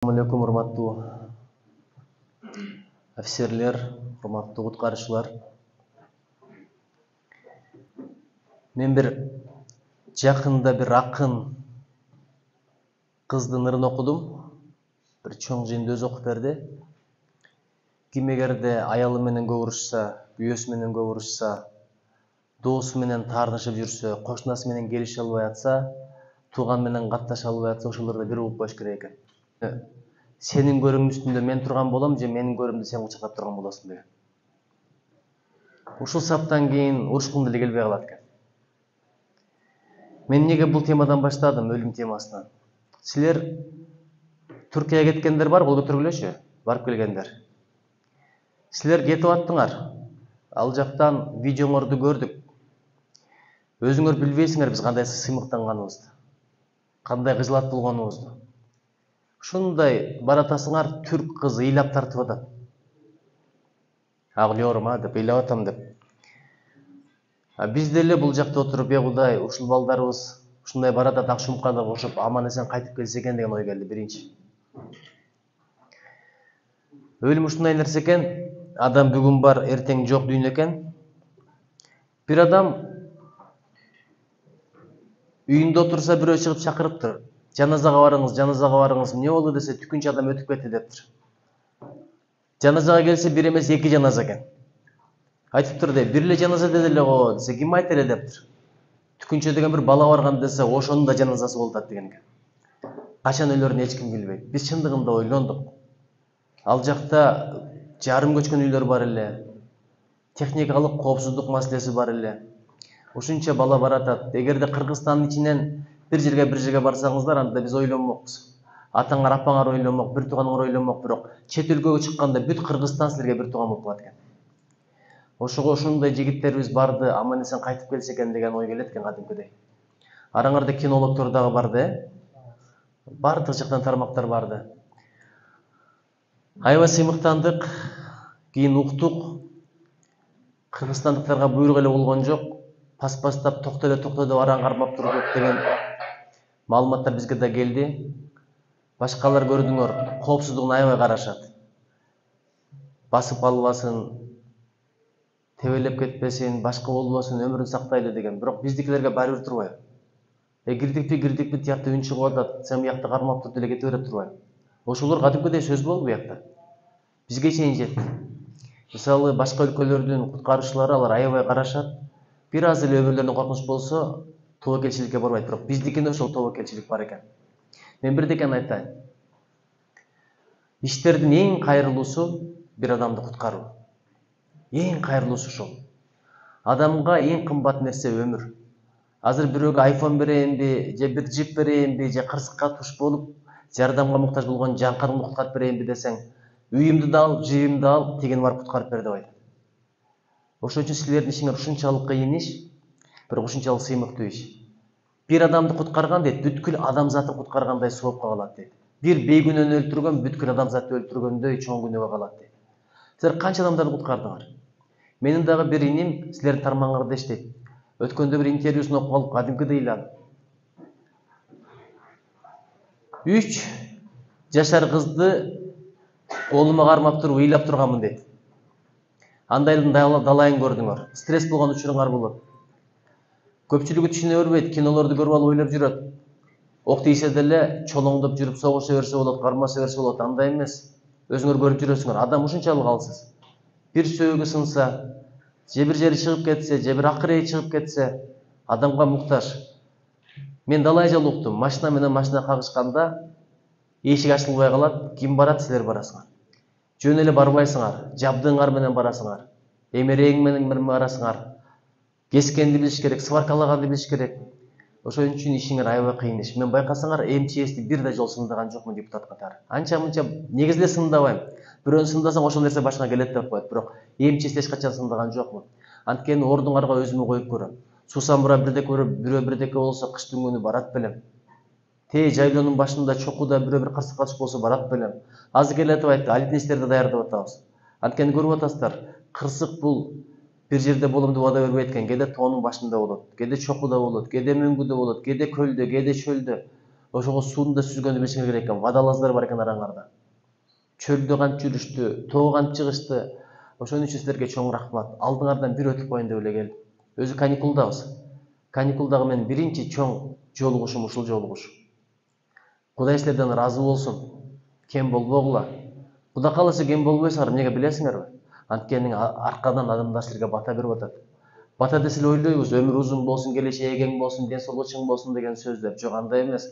Assalamualaikum урматтуу офицерлер, урматтуу куткаруучулар. Мен бир жакында бир акын кыздын ырын окудум. Бир чоң жыйында өзү окуп берди. Ким эгерде аялы менен көп урушса, күйөөсү менен көп урушса, доосу менен таарынышып жүрсө, кошунасы менен келише албай атса, тууган менен катташа албай атса, ошолорду бир угуп коюш керек экен. Сенин көрүңдүн үстүндө мен турган болом же менин көрүмдү сен кучактап турган болосуң деген. Ушул саптан кийин урушкум деле келбей калат экен. Мен эмнеге бул темадан баштадым, өлүм темасынан? Силер Түркияга кеткендер бар, кол көтөргүлөчү, барып келгендер. Силер кетип аттыңар. Ал жактан видеоңорду көрдүк. Өзүңөр билбейсиңер биз кандай сыймыктанганыбызды, кандай кыжылат болгонубузду. Ушундай баратасыңар, түрк кызы ыйлап тартып атат. Аглиорма деп ыйлап атам деп. Биз деле бул жакта отуруп, Кудай, ушул балдарыбыз ушундай баратат Акшумкага кошуп аман эсен кайтып келсе экен деген ой келди биринчи. Өлүм ушундай нерсе экен, адам бүгүн бар, эртең жок дүйнө экен. Бир адам үйүндө отурса, бирөө чыгып чакырыптыр. Жаназага барыңыз, эмне болду десе, түкүнчү адам өтүп кетти дептир. Жаназага келсе, бир эмес 2 жаназа экен. Айтыптыр де, бир эле жаназа деди эле го десе, ким айта эле дептир. Түкүнчө деген бир бала барган десе, ошонун да жаназасы болуп деген экен. Качан өлөрүн эч ким билбейт. Биз чындыгында ойлондук. Ал жакта жарым көчкөн үйлөр бар эле. Техникалык коопсуздук маселеси бар эле. Ушунча бала баратат. Эгерде Кыргызстандын ичинен бир жерге барсаңыздар, анда биз ойлонмокпуз. Атаңар, апаңар ойлонмок, бир тууганыңар ойлонмок, бирок чет өлкөгө чыкканда бүт Кыргызстан силерге бир тууган болуп калат экен. Ошого ошондой жигиттерибиз барды, аман эсен кайтып келсе экен деген ой келет экен кадимкидей. Араңарда кинологдор дагы барды, бардык жактан тармактар барды. Аябай сыймыктандык, кийин уктук. Кыргызстандыктарга буйрук эле болгон жок. Паспастап токто деп араң кармап турдук деген маалыматтар бизге да келди. Башкалар көрдүңөр, коопсуздугуна аябай карашат. Басып албасын, тебелеп кетпесин, башка болбосун, өмүрүн сактайлы деген. Бирок биздикилерге баары бир турбайбы? Кирдикпи тиякта үн чыгып атат, сен биякта кармап туруп деле кете берет турбайбы? Ошолор кадимкидей сөз болду биякта. Бизге чейин жетти. Мисалы, башка өлкөлөрдүн куткаруучулары алар аябай карашат. Бир аз эле өмүрлөрүнө коркунуч болсо, тобокелчиликке барбайт, бирок биздикинде ошол тобокелчилик бар экен. Мен бирдекени айтайын. Иштердин эң кайрылуусу бир адамды куткаруу. Эң кайрылуусу ушул. Адамга эң кымбат нерсе өмүр. Азыр бирөөгө iPhone берейинби, же бир джип берейинби, же кырсыкка туш болуп, жардамга муктаж болгон жанкарыңды куткарып берейинби десең, үйүмдү да ал, жыйымды ал, тегин барып куткарып бер деп айтат. Ошон үчүн силердин ишиңер ушунчалык кыйын иш, бирок ушунчалык сыймыктуу иш. Бир адамды куткарган дейт, бүткүл адамзатты куткаргандай соопко калат дейт. Бир бейгүнөнү өлтүргөн бүткүл адамзатты өлтүргөндөй чоң күнөөгө калат дейт. Силер канча адамдарды куткардыңар? Менин дагы бир иним силердин тармагыңарда иштейт. Өткөндө бир интервьюсун окуп алып, кадимкидей ыйлады. 3 жашар кызды колума кармап туруп ыйлап турганмын дейт. Андайдын далайын көрдүңөр. Стресс болгон учуруңар болот. Көпчүлүгү түшүнө бербейт, кинолорду көрүп алып ойлоп жүрөт. Ок тийсе деле чолоңдоп жүрүп согуша берсе болот, кармаса берсе болот, андай эмес. Өзүңөр көрүп жүрөсүңөр. Адам ушунчалык алсыз. Бир сөөгү сынса, же бир жери чыгып кетсе, же бир акырейи чыгып кетсе, адамга муктаж. Мен далай жолу уктум. Машина менен машина кагышканда эшик ачылбай калат, ким барат, силер барасыңар. Жөн эле барбайсыңар, жабдыыңар менен барасыңар. Эмерегиң менен барасыңар. Кескенди билиш керек, сваркалаганды билиш керек. Ошон үчүн ишиңер аябай кыйын иш. Мен байкасаңар, МЧСти бир да жол сындаган жокмун депутат катары. Анча-мынча негизи эле сындабайм. Бирөөнү сындасаң ошол нерсе башыңа келет деп коет, бирок МЧСти эч качан сындаган жокмун. Анткени ордуңарга өзүмө коюп көрөм. Сусамбура бирөө бирдеке болсо кыштын күнү барат белем. Тээ жайлоонун башында чокуда бирөө бир кырсыкка түшүп болсо барат белем. Азыр келетип айтты, алипничтерди даярдап атабыз. Анткени көрүп атасыздар, кырсык бул бир жерде болом деп убада бербейт экен. Кээде тоонун башында болот, кээде чокуда болот, кээде мөңгүдө болот, кээде көлдө, кээде чөлдө. ошого суунда сүзгөндү билишиңер керек экен. Водолаздар бар экен араңарда. Чөлдө кантип жүрүштү, тоого кантип чыгышты. Ошон үчүн силерге чоң рахмат. Алдыңардан бир өтүп коеюн деп эле келдим. Өзү каникулдабыз. Каникулдагы менин биринчи чоң жолугушум ушул жолугуш. Кудай силерден ыраазы болсун. Кем болбогула. Кудай кааласа кем болбойсуңар, эмнеге билесиңерби? Анткени аркадан адамдар силерге бата берип атат. Бата десе эле ойлойбуз, өмүр узун болсун, келечеги кең болсун, ден соолугу чың болсун деген сөздөр. Жок, андай эмес.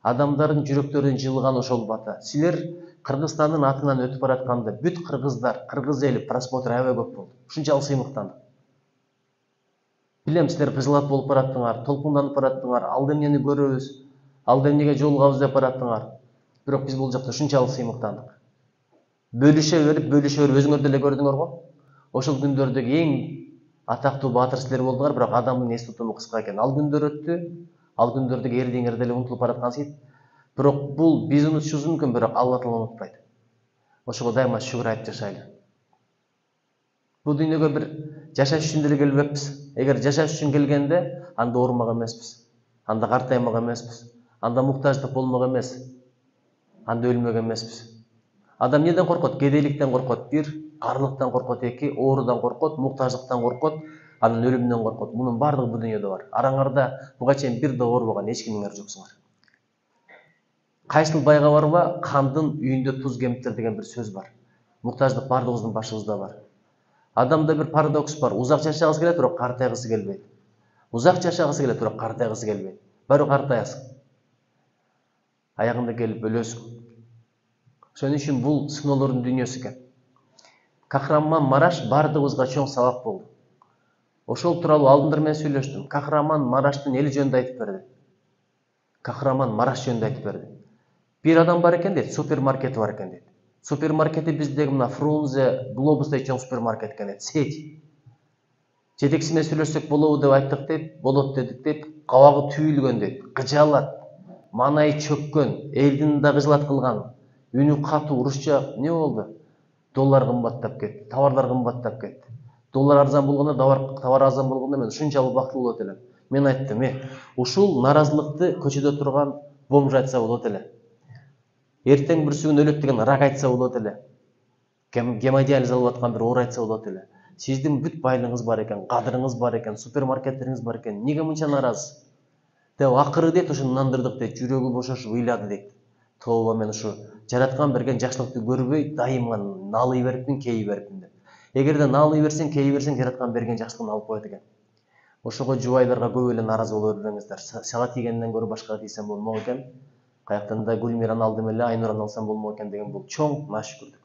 Адамдардын жүрөктөрүнүн жылыганы ошол бата. Силер Кыргызстандын атынан өтүп баратканда бүт кыргыздар, кыргыз эли просмотр аябай көп болду. Ушунчалык сыймыктандык. Билем, силер кыжылат болуп бараттыңар, толкунданып бараттыңар, алда эмнени көрөбүз, алда эмнеге жолугабыз деп бараттыңар. Бирок биз бул жакта ушунчалык сыймыктандык. Бөлүшө берип өзүңөр деле көрдүңөр го. Ошол күндөрдөгү эң атактуу баатыр силер болдуңар, бирок адамдын эс тутуму кыска экен. Ал күндөр өттү, ал күндөрдөгү эрдиңер деле унутулуп бараткансыз. Бирок бул биз унутушубуз мүмкүн, бирок Алла Таала унутпайт. Ошого дайыма шүгүр айтып жашайлы. Бул дүйнөгө бир жашаш үчүн деле келбеппиз. Эгер жашаш үчүн келгенде, анда оорумак эмеспиз. Анда картаймак эмеспиз. Анда муктаждык болмок эмес. Анда өлмөк эмеспиз. Адам неден коркот? Кедейликтен коркот. Бир, карлыктан коркот. Эки, оорудан коркот, муктаждыктан коркот, анан өлүмдөн коркот. Мунун баардыгы бул дүйнөдө бар. Араңарда буга чейин бир да оорубаган эч кимиңер жоксуңар. Кайсыл байга барба, кандын үйүндө туз кемиптир деген бир сөз бар. Муктаждык баардыгыбыздын башыбызда бар. Адамда бир парадокс бар. Узак жашагысы келет, бирок картайгысы келбейт. Узак жашагысы келет, бирок картайгысы келбейт. Баары картаясың. Аягында келип өлөсүң. Ошон үчүн бул сыноолордун дүйнөсү экен. Кахраман-Мараш баардыгыбызга чоң сабак болду. Ошол тууралуу алдындар менен сүйлөштүм. Кахраман-Мараштын эли жөнүндө айтып берди. Кахраман-Мараш жөнүндө айтып берди. Бир адам бар экен дейт, супермаркети бар экен дейт. Супермаркети биздеги мына Фрунзе, Глобустай чоң супермаркет экен дейт, сеть. Жетекчиси менен сүйлөшсөк болобу деп айттык дейт, болот дедик дейт, кабагы түйүлгөн дейт, кыжаалат, манайы чөккөн, элдин да кыжаалат кылган, үнү катуу, урусча не болду? Доллар кымбаттап кетти, товарлар кымбаттап кетти. Доллар арзан болгондо, товар арзан болгондо мен ушунчалык бактылуу болот элем. Мен айттым, ушул наразылыкты көчөдө турган бомж айтса болот эле. Эртең бүрсүгүн өлөт деген рак айтса болот эле. Гемодиализ алып аткан бир оор айтса болот эле. Сиздин бүт байлыгыңыз бар экен, кадырыңыз бар экен, супермаркеттериңиз бар экен. Неге мынча наразысыз? Деп акыры дейт, ошону нандырдык дейт, жүрөгү бошошуп ыйлады дейт. Тооба, мен ушу жараткан берген жакшылыкты көрбөй, дайыма налый берипмин, кейи берипмин деп. Эгерде налый берсең, кейи берсең, жараткан берген жакшылыгын алып коет экен. Ошого жубайларга көп эле наразы боло бербеңиздер. Сага тийгенден көрө башкага тийсем болмок экен. Каяктан да Гүлмираны алдым эле, Айнураны алсам болмок экен деген бул чоң наашүкүрдүк.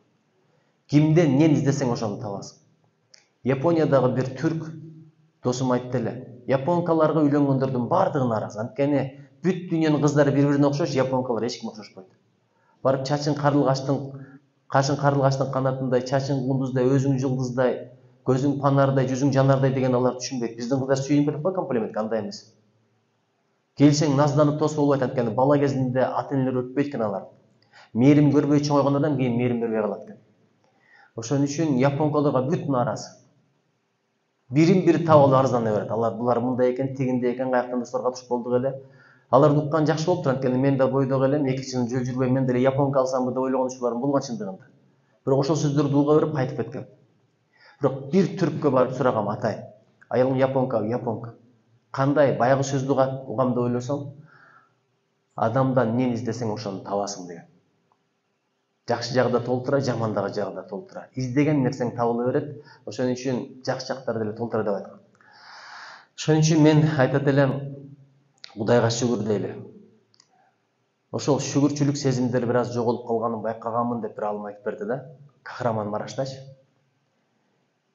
Кимден эмнени издесең ошону табасың. Япониядагы бир түрк досум айтты эле. Японкаларга үйлөнгөндөрдүн баардыгы наразы. Анткени бүт дүйнөнүн кыздары бири-бирине окшош, японкалар эч кимге окшошпойт. Барып кашын карлыгачтын канатындай, чачың кундуздай, өзүң жылдыздай, көзүң панардай, жүзүң жанардай деген алар түшүнбөйт. Биздин кыздар сүйүнүп кетип кой комплиментке, андай эмес. Келсең назданып тосуп болбойт, анткени бала кезинде ата-энелер өппөйт экен алар. Мээрим көрбөй чоңойгон адам кийин мээрим бербей калат экен. Ошон үчүн японкаларга бүт нааразы. Бирин-бири таап алып арыздана берет. Булар мындай экен, тигиндей экен, каяктан да сорго туш болдук эле. Алар уккан жакшы болуптур, анткени мен да бойдок элем, 2 жыл жол жүрбөй мен деле японка алсамбы деп ойлогон учурларым болгон чындыгында. Бирок ошол сөздөрдү уга берип кайтып кеткем. Бирок бир түрккө барып сурагам, атай, аялым японка. Кандай баягы сөздү угам деп ойлосоң, адамдан эмнени издесең ошону табасың деген. Жакшы жагы да толтура, жаман жагы да толтура. Издеген нерсең табыла берет. Ошон үчүн жакшы жактарды деле толтура деп айткан. Ошон үчүн мен айтат элем, Кудайга шүгүр дейли. Ошол шүгүрчүлүк сезимдери бир аз жоголуп калганын байкаганмын деп бир алым айтып берди да. Кахраман-Мараштачы.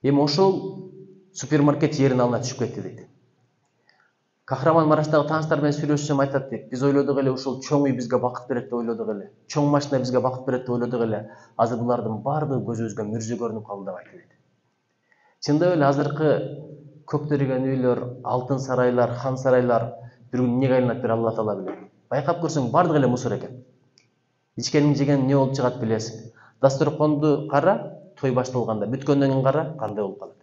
Эми ошол супермаркет жерин алына түшүп кетти дейт. Кахраман-Мараштагы тааныштар менен сүйлөшсөм айтат дейт. Биз ойлодук эле ушул чоң үй бизге бакыт берет деп ойлодук эле. Чоң машина бизге бакыт берет деп ойлодук эле. Азыр булардын баардыгы көзүбүзгө мүрзө көрүнүп калды деп айтты дейт. Чындап эле азыркы көктөргөн үйлөр, алтын сарайлар, хан сарайлар бир күн эмнеге айланат бир Алла Таала билет. Байкап көрсөң баардыгы эле мусор экен. Ичкениң жеген эмне болуп чыгат билесиң. Дасторконду кара, той башталганда, бүткөндөн кийин кара, кандай болуп калат.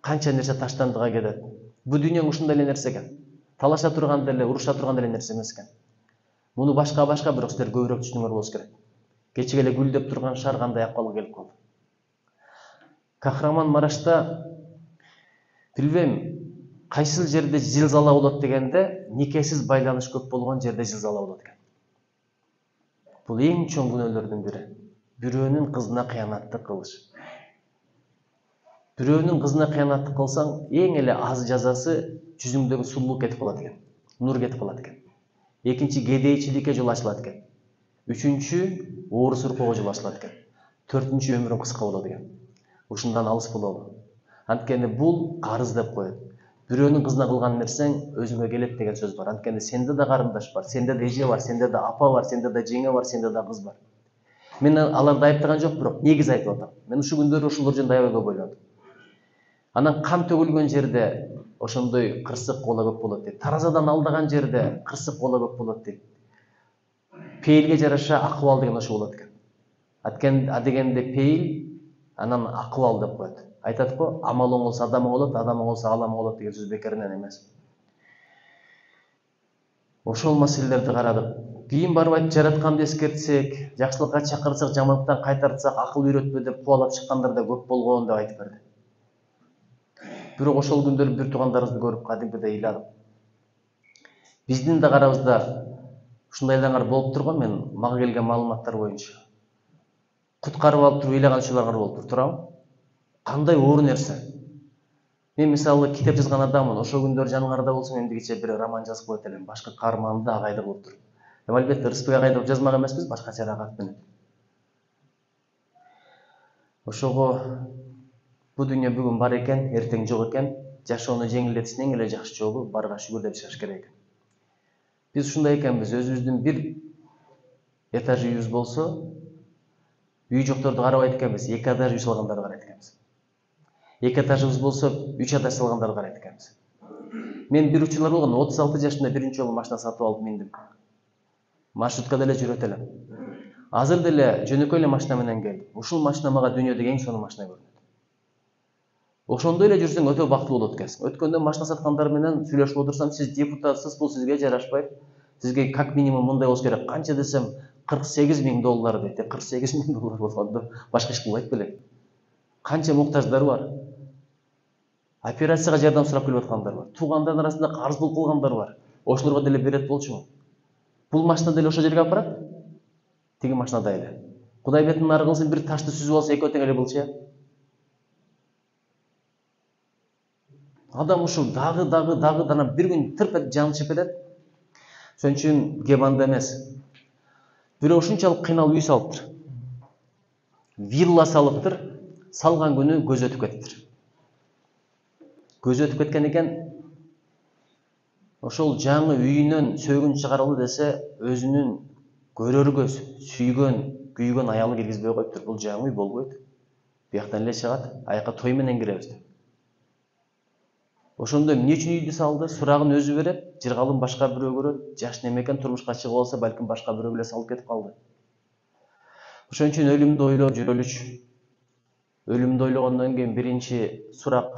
Канча нерсе таштандыга кетет. Бу дүйнөң ушундай эле нерсе экен. талаша турган деле, уруша турган деле нерсе эмес экен. Муну башка бирок силер көбүрөөк түшүнүңөр болуш керек. Кечеге эле гүлдөп турган шаар кандай акыбалга келип калды. Кахраманмарашта билбейм, кайсыл жерде зилзала болот дегенде, никесиз байланыш көп болгон жерде зилзала болот экен. Бул эң чоң күнөөлөрдүн бири. Бирөөнүн кызына кыянаттык кылыш. Бирөөнүн кызына кыянаттык кылсаң, эң эле аз жазасы жүзүңдөгү сулуулук кетип калат экен, нур кетип калат экен. Экинчи, кедейчиликке жол ачылат экен. Үчүнчү, оору-суркоого жол ачылат экен. Төртүнчү, өмүрүң кыска болот экен. Ушундан алыс бололу. Анткени бул карыз деп коет. Бирөөнүн кызына кылган нерсең өзүңө келет деген сөз бар. Анткени сенде да карындаш бар, сенде да эже бар, сенде да апа бар, сенде да жеңе бар, сенде да кыз бар. Мен аларды айыптаган жок, бирок негиз айтып атам. Мен ушул күндөрү ушулор жөнүндө аябай көп ойлондум. Анан кан төгүлгөн жерде ошондой кырсык кола көп болот дейт. Таразадан алдаган жерде кырсык кола көп болот дейт. Пейилге жараша акыбал деген ошо болот экен. Адегенде пейил, анан акыбал деп коет. Айтат го, амал оңолсо адам оңолот, адам оңолсо алам оңолот деген сөз бекеринен эмес. Ошол маселелерди карадык. Кийин барып айтып жаратканды эскертсек, жакшылыкка чакырсак, жамандыктан кайтартсак, акыл үйрөтпө деп кубалап чыккандар да көп болгон деп айтып берди. Бирок ошол күндөрү бир туугандарыбызды көрүп кадимгидей ыйладым. Биздин да карабызда ушундайлар болуп турган, мен мага келген маалыматтар боюнча. Куткарып алып туруп ыйлаган учурлар болуп турабы? Кандай оор нерсе. Мен мисалы китеп жазган адаммын. Ошол күндөр жаныңарда болсо эмдигиче бир роман жазып коет элем. Башкы каарманымды Агайды кылып туруп. Албетте Рыспек Агайды кылып жазмак эмеспиз, башкача рагат менен. Ошого бу дүйнө бүгүн бар экен, эртең жок экен. Жашоону жеңилдетиштин эң эле жакшы жолу барга шүгүр деп жашаш керек экен. Биз ушундай экенбиз, өзүбүздүн бир этаж үйүбүз болсо, үй жокторду карабайт экенбиз, 2 этаж үй салгандарды карайт экенбиз. 2 этажыбыз болсо, 3 этаж салгандарды карайт экенбиз. Мен бир учурлар болгон, 36 жашымда биринчи жолу машина сатып алып миндим. Маршрутка деле жүрөт элем. Азыр деле жөнөкөй эле машина менен келдим. Ушул машина мага дүйнөдөгү эң сонун машина көрүнөт. Ошондой эле жүрсөң өтө бактылуу болот экенсиң. Өткөндө машина саткандар менен сүйлөшүп отурсам, сиз депутатсыз, бул сизге жарашпайт. Сизге как минимум мындай болуш керек. Канча десем, $48,000 дейт. $48,000 болгондо башка иш кылбайт белек. Канча муктаждар бар. Операцияга жардам сурап келип аткандар бар. Туугандардын арасында карыз болуп калгандар бар. Ошолорго деле берет болчумун. Бул машина деле ошол жерге алып барат. Тиги машинада эле. Кудай бетин нары кылсын, бир ташты сүзүп алса, экөө тең эле булчу. Адам ушул дагы анан бир күн тырп этип жаны чыгып кетет. Ошон үчүн кеп анда эмес. Бирөө ушунчалык кыйналып үй салыптыр. Вилла салыптыр. Салган күнү көз өтүп кетиптир. Көз өтүп кеткен экен. Ошол жаңы үйүнөн сөөгүн чыгаралы десе, өзүнүн көрөргө сүйгөн, күйгөн аялы киргизбей коюптур. Бул жаңы үй болбойт. Бияктан эле чыгат, аяка той менен киребиз деп. Ошондо эмне үчүн үйдү салды? Сурагын өзү берет, жыргалын башка бирөө көрөт, жаш немекен турмушка чыгып алса, балким башка бирөө эле салып кетип калды. Ошон үчүн өлүмдү ойлоп жүрөлүчү. Өлүмдү ойлогондон кийин биринчи сурак: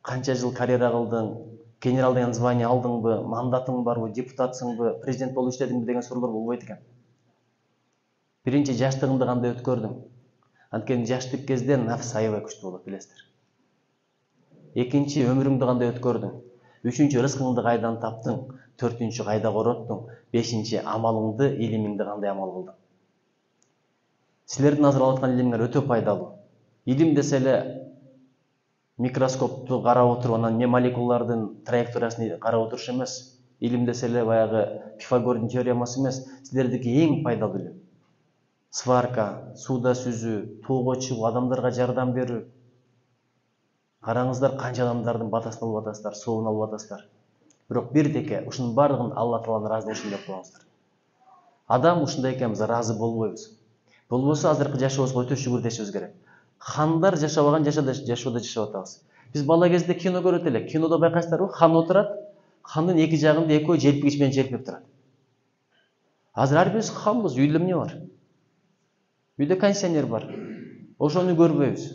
канча жыл карьера кылдың, генерал деген звание алдыңбы, мандатың барбы, депутатсыңбы, президент болуп иштедиңби деген суроолор болбойт экен. Биринчи жаштыгыңды кандай өткөрдүң? Анткени жаштык кезде нафс аябай күчтүү болот, билесиздер. Экинчи, өмүрүңдү кандай өткөрдүң? Үчүнчү, рызкыңды кайдан таптың? Төртүнчү, кайда короттуң? Бешинчи, амалыңды, илимиңди кандай амал кылдың? Силердин азыр алып аткан илимиңер өтө пайдалуу. Илим десе эле микроскопту карап отуруп, анан молекулалардын траекториясын карап отуруш эмес. Илим десе эле баягы Пифагордун теоремасы эмес. Силердики эң пайдалуу илим. Сварка, сууда сүзүү, тоого чыгуу, адамдарга жардам берүү. Караңыздар, канча адамдардын батасын алып атасыздар, соовун алып атасыздар. Бирок бирдеке, ушунун бардыгын Алла Тааланын ыраазылыгы үчүн деп коюңуздар. Адам ушундай экенбиз, ыраазы болбойбуз. Болбосо азыркы жашообузга өтө шүгүрдешибиз керек. Хандар жашабаган жашоодо жашап атабыз. Биз бала кезде кино көрөт элек. Кинодо байкайсыздарбы? Хан отурат, хандын эки жагында экөө желпигич менен желпип турат. Азыр ар бирибиз ханбыз, үйдө эмне бар? Үйдө кондиционер бар. Ошону көрбөйбүз.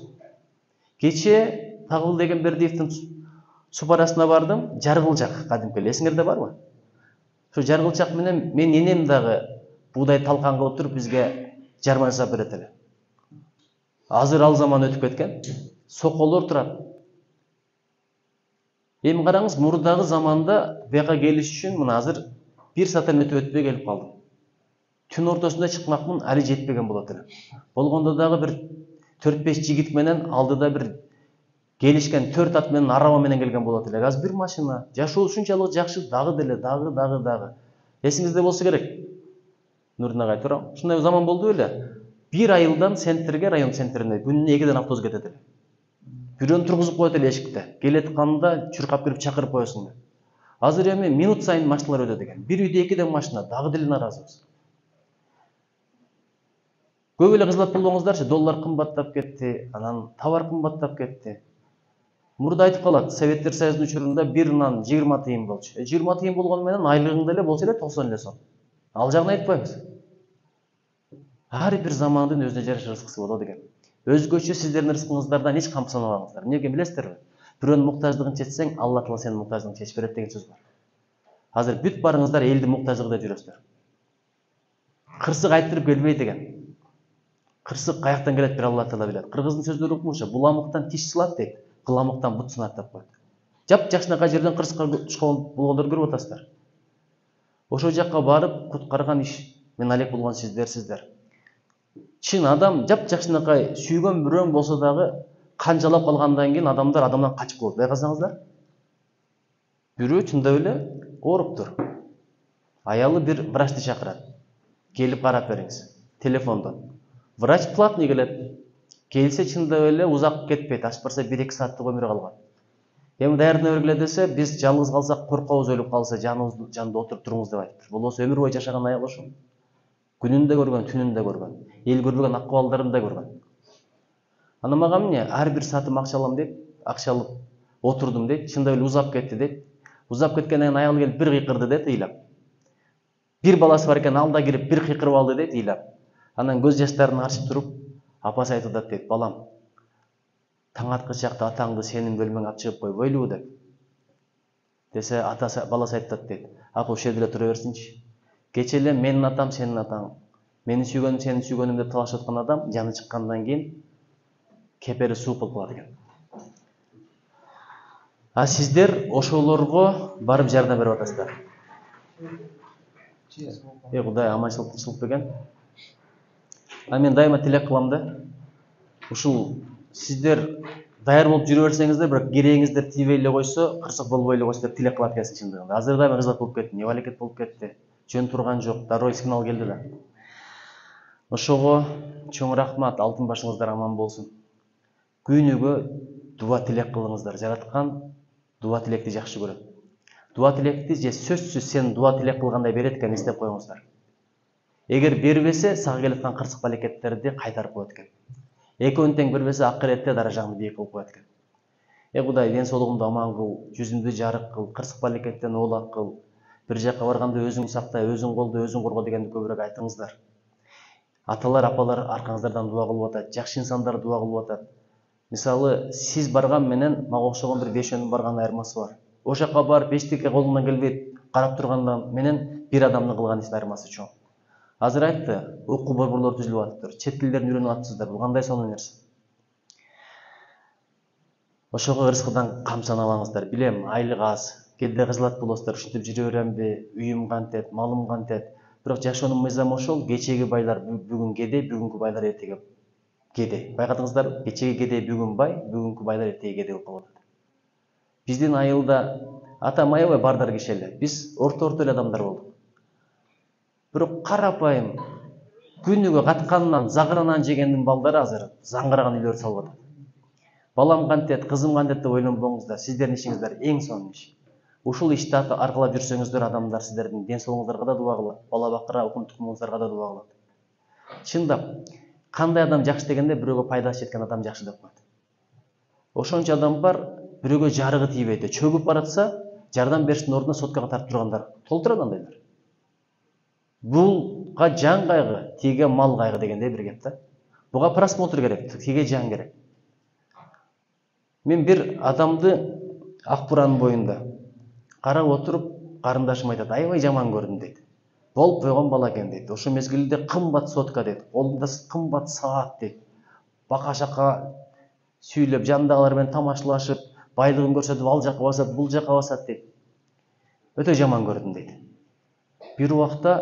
Кече Тагыл деген Бердиевдин Су парасына бардым, жаргылчак кадимки эле, эсиңерде барбы? Şu жаргылчак менен мен энем дагы буудай талкан кылып туруп бизге жарма жасап берет эле. Азыр ал заман өтүп кеткен. Соколор турат. Эми караңыз, мурдагы заманда буяка келиш үчүн мына азыр 1 сааттан өтпөй келип калдым. Түн ортосунда чыкмакмын, али жетпеген болот эле. Болгондо дагы бир 4-5 жигит менен алдыда бир келишкен 4 ат менен араба менен келген болот эле. Азыр бир машина. Жашоо ушунчалык жакшы, дагы. Эсиңизде болсо керек. Нурдун агай турам. Ушундай заман болду эле. Bir айылдан центрге, район центрине күнүнө 2 автобус кетет эле. Бирөөнү тургузуп коет эле эшикте. Келет канда чуркап кирип чакырып коесуң деп. Азыр эми минут сайын машиналар өтөт экен. Бир үйдө 2 машина, дагы деле наразыбыз. Көп эле кызмат болбоңуздарчы, доллар кымбаттап кетти, анан товар кымбаттап кетти. Мурда айтып калат, Советтер Союзунун учурунда бир нан 20 тыйын болчу. 20 тыйын болгону менен айлыгың деле болсо эле 90 эле сом. Ал жагын айтпайбыз. Ар бир замандын өзүнө жараша рызкысы болот экен. Өзгөчө сиздердин рызкыңыздардан эч камсызданбаңыздар. Эмнеге билесиздерби? Бирөөнүн муктаждыгын чечсең, Алла Таала сенин муктаждыгыңды чечип берет деген сөз бар. Азыр бүт барыңыздар элди муктаждыгы деп жүрөсүздөр. Кырсык айтырып келбейт экен. Кырсык каяктан келет бир Алла Таала билет. Кыргыздын сөздөрү укмуша, буламыктан тиш сылат дейт, кыламыктан бут сынат деп коет. Жап-жакшынакай жерден кырсыкка түшкөн болгондорду көрүп атасыздар. Ошол жакка барып куткарган иш мен алек болгон сиздер. Чын адам жап-жакшынакай сүйгөн бирөөң болсо дагы канжалап калгандан кийин адамдан качып коет. Байкасаңыздар? Бирөө чындап эле ооруптур. Аялы бир врачты чакырат. Келип карап бериңиз. Телефондон. Врач платный келет. Келсе чындап эле узак кетпейт. Ашып барса 1-2 сааттык өмүрү калган. Эми даярдана бергиле десе, биз жалгыз калсак коркобуз, өлүп калса жанында отуруп туруңуз деп айтыптыр. Болбосо өмүр бою жашаган аял ошо. Күнүндө көргөн, түнүндө көргөн, эл көрбөгөн акыбалдарын көргөн. Ана мага эмне, ар бир саатым акча алам дейт, акча алып отурдум дейт, чындап эле узап кетти дейт. Узап кеткенден кийин аял келип бир кыйкырды дейт, ыйлап. Бир баласы бар экен, алда кирип бир кыйкырып алды дейт, ыйлап. Анан көз жаштарын арчып туруп, апасы айтып атат дейт, балам, таң аткыч чакта атаңды сенин бөлмөңө алып чыгып койбойлубу деп. Десе, баласы айтат дейт, апа ошол жерде тура берсинчи. Кече эле менин атам, сенин атаң, менин сүйгөнүм, сенин сүйгөнүм деп талашып аткан адам жаны чыккандан кийин кепери сууп болуп калат экен. А сиздер ошолорго барып жардам берип атасыздар. Кудай аманчылык, тынччылык берген. А мен дайыма тилек кылам да. Ушул сиздер даяр болуп жүрө берсеңиздер, бирок керегиңиздер тийбей эле койсо, кырсык болбой эле койсо деп тилек кылат экенсиң чындыгында. Азыр да мен кызмат болуп кеттим, эваликет болуп кетти. Жөн турган жок, дароо сигнал келди да. Ошого чоң рахмат, алтын башыңыздар аман болсун. Күнүгө дуа тилек кылыңыздар. Жараткан дуа тилекти жакшы көрөт. Дуа тилекти же сөзсүз сен дуа тилек кылгандай берет экен, эстеп коюңуздар. Эгер бербесе, сага келаткан кырсык балекеттерди кайтарып коет экен. Экөөнү тең бербесе, акыретте даражаңды бийик кылып коет экен. Кудай, ден соолугумду аман кыл, жүзүмдү жарык кыл, кырсык балекеттен оолак кыл. Бир жакка барганда өзүң сакта, өзүң колдо, өзүң корго дегенди көбүрөөк айтыңыздар. Аталар, апалар аркаңыздардан дуа кылып атат, жакшы инсандар дуа кылып атат. Мисалы, сиз барган менен мага окшогон бир бешөөнүн барган айырмасы бар. Ошол жакка барып эчтеке колунан келбейт, карап тургандан менен бир адамдын кылган ишинин айырмасы чоң. Азыр айтты, окуу борборлор түзүлүп атыптыр, чет тилдерин үйрөнүп атыпсыздар. Бул кандай сонун нерсе. Ошого ырыскыдан камсанабаңыздар. Билем, айлык аз. Кээде кызылат болосуздар, ушинтип жүрө беремби, үйүм кантет, малым кантет. Бирок жашоонун мыйзамы ошол, кечеги байлар бүгүн кедей, бүгүнкү байлар эртеге кедей. Байкадыңыздар, кечеги кедей бүгүн бай, бүгүнкү байлар эртеге кедей болуп калат. Биздин айылда атам аябай бардар киши эле. Биз орто эле адамдар болдук. Бирок карапайым күнүгө каткандан, загырынан жегендин балдары азыр заңгыраган үйлөр салып атат. Балам кантет, кызым кантет деп ойлонбоңуздар. Сиздердин ишиңиздар эң сонун иш. Ушул ишти аркылап жүрсөңүздөр, адамдар сиздердин ден соолугуңуздарга да дуа кылат, бала бакыра, укум тукумуңуздарга да дуа кылат. Чындап, кандай адам жакшы дегенде бирөөгө пайдасы жеткен адам жакшы деп коет. Ошончо адам бар, бирөөгө жарыгы тийбейт. Чөгүп баратса, жардам бериштин ордуна соткага тартып тургандар толтура андайлар. Буга жан кайгы, тиге мал кайгы дегендей бир кеп да. Буга просмотр керек, тиге жан керек. Мен бир адамды ак буранын боюнда карап отуруп карындашым айтат, аябай жаман көрдүм дейт. Болуп койгон бала экен дейт. Ошол мезгилде кымбат сотка дейт, колунда кымбат саат дейт. Бака шака сүйлөп, жандагылар менен тамашалашып, байлыгын көрсөтүп, ал жака басат, бул жака басат дейт. Өтө жаман көрдүм дейт. Бир убакта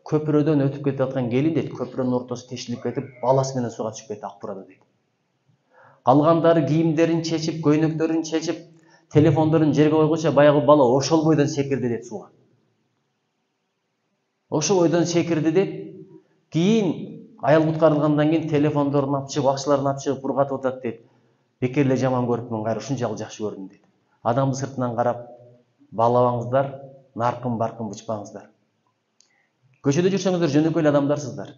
көпүрөдөн өтүп кетип аткан келин дейт, көпүрөнүн ортосу тешилип кетип, баласы менен суга түшүп кетти ак бурада дейт. Калгандары кийимдерин чечип, көйнөктөрүн чечип, телефондорун жерге койгуча баягы бала ошол бойдон секирди дейт сууга. Ошол бойдон секирди дейт. Кийин аял куткарылгандан кийин телефондорун алып чыгып, акчаларын алып чыгып бургатып атат дейт. Бекер эле жаман көрүпмүн, кайра ушунчалык жакшы көрдүм дейт. Адамды сыртынан карап баалабаңыздар, наркын-баркын бычпаңыздар. Көчөдө жүрсөңүздөр жөнөкөй эле адамдарсыздар.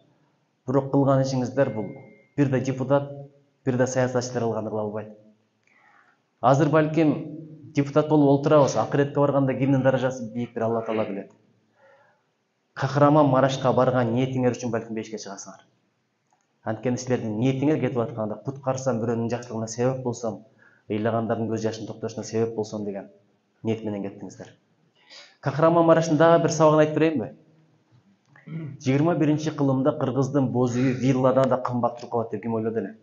Бирок кылган ишиңиздер бул бир да депутат, бир да саясатчылар кылганы кыла албайт. Азыр балким депутат болуп олтурабыз, акыретке барганда кимдин даражасы бийик Алла Таала билет. Кахраман-Марашка барган ниетиңер үчүн балким бешикке чыгасыңар. Анткени силердин ниетиңер кетип атканда, куткарсам, бирөөнүн жакшылыгына себеп болсом, ыйлагандардын көз жашын токтошуна себеп болсом деген ниет менен кеттиңиздер. Кахраман-Мараштын дагы бир сабагын айтып берейинби? 21-кылымда кыргыздын боз үйү вилладан да кымбат туруп калат деп ким ойлоду эле?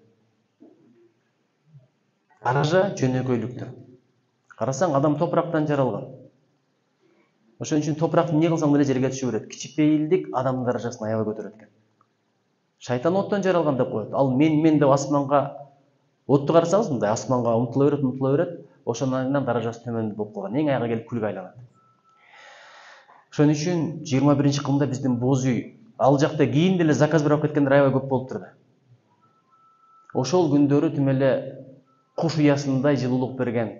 Каража жөнөкөйлүктө. Карасаң адам топурактан жаралган. Ошон үчүн топуракты эмне кылсаң деле жерге түшө берет. Кичипейилдик адамдын даражасын аябай көтөрөт экен. Шайтан оттон жаралган деп коет. Ал мен деп асманга отту карасаңыз, мындай асманга умтула берет, ошондон кийин даражасы төмөн болуп калган. Эң аяга келип күлгө айланат. Ошон үчүн 21-кылымда биздин боз үй, ал жакта кийин деле заказ берип кеткендер аябай көп болуптур да. Ошол күндөрү тим эле куш уясындай жылуулук берген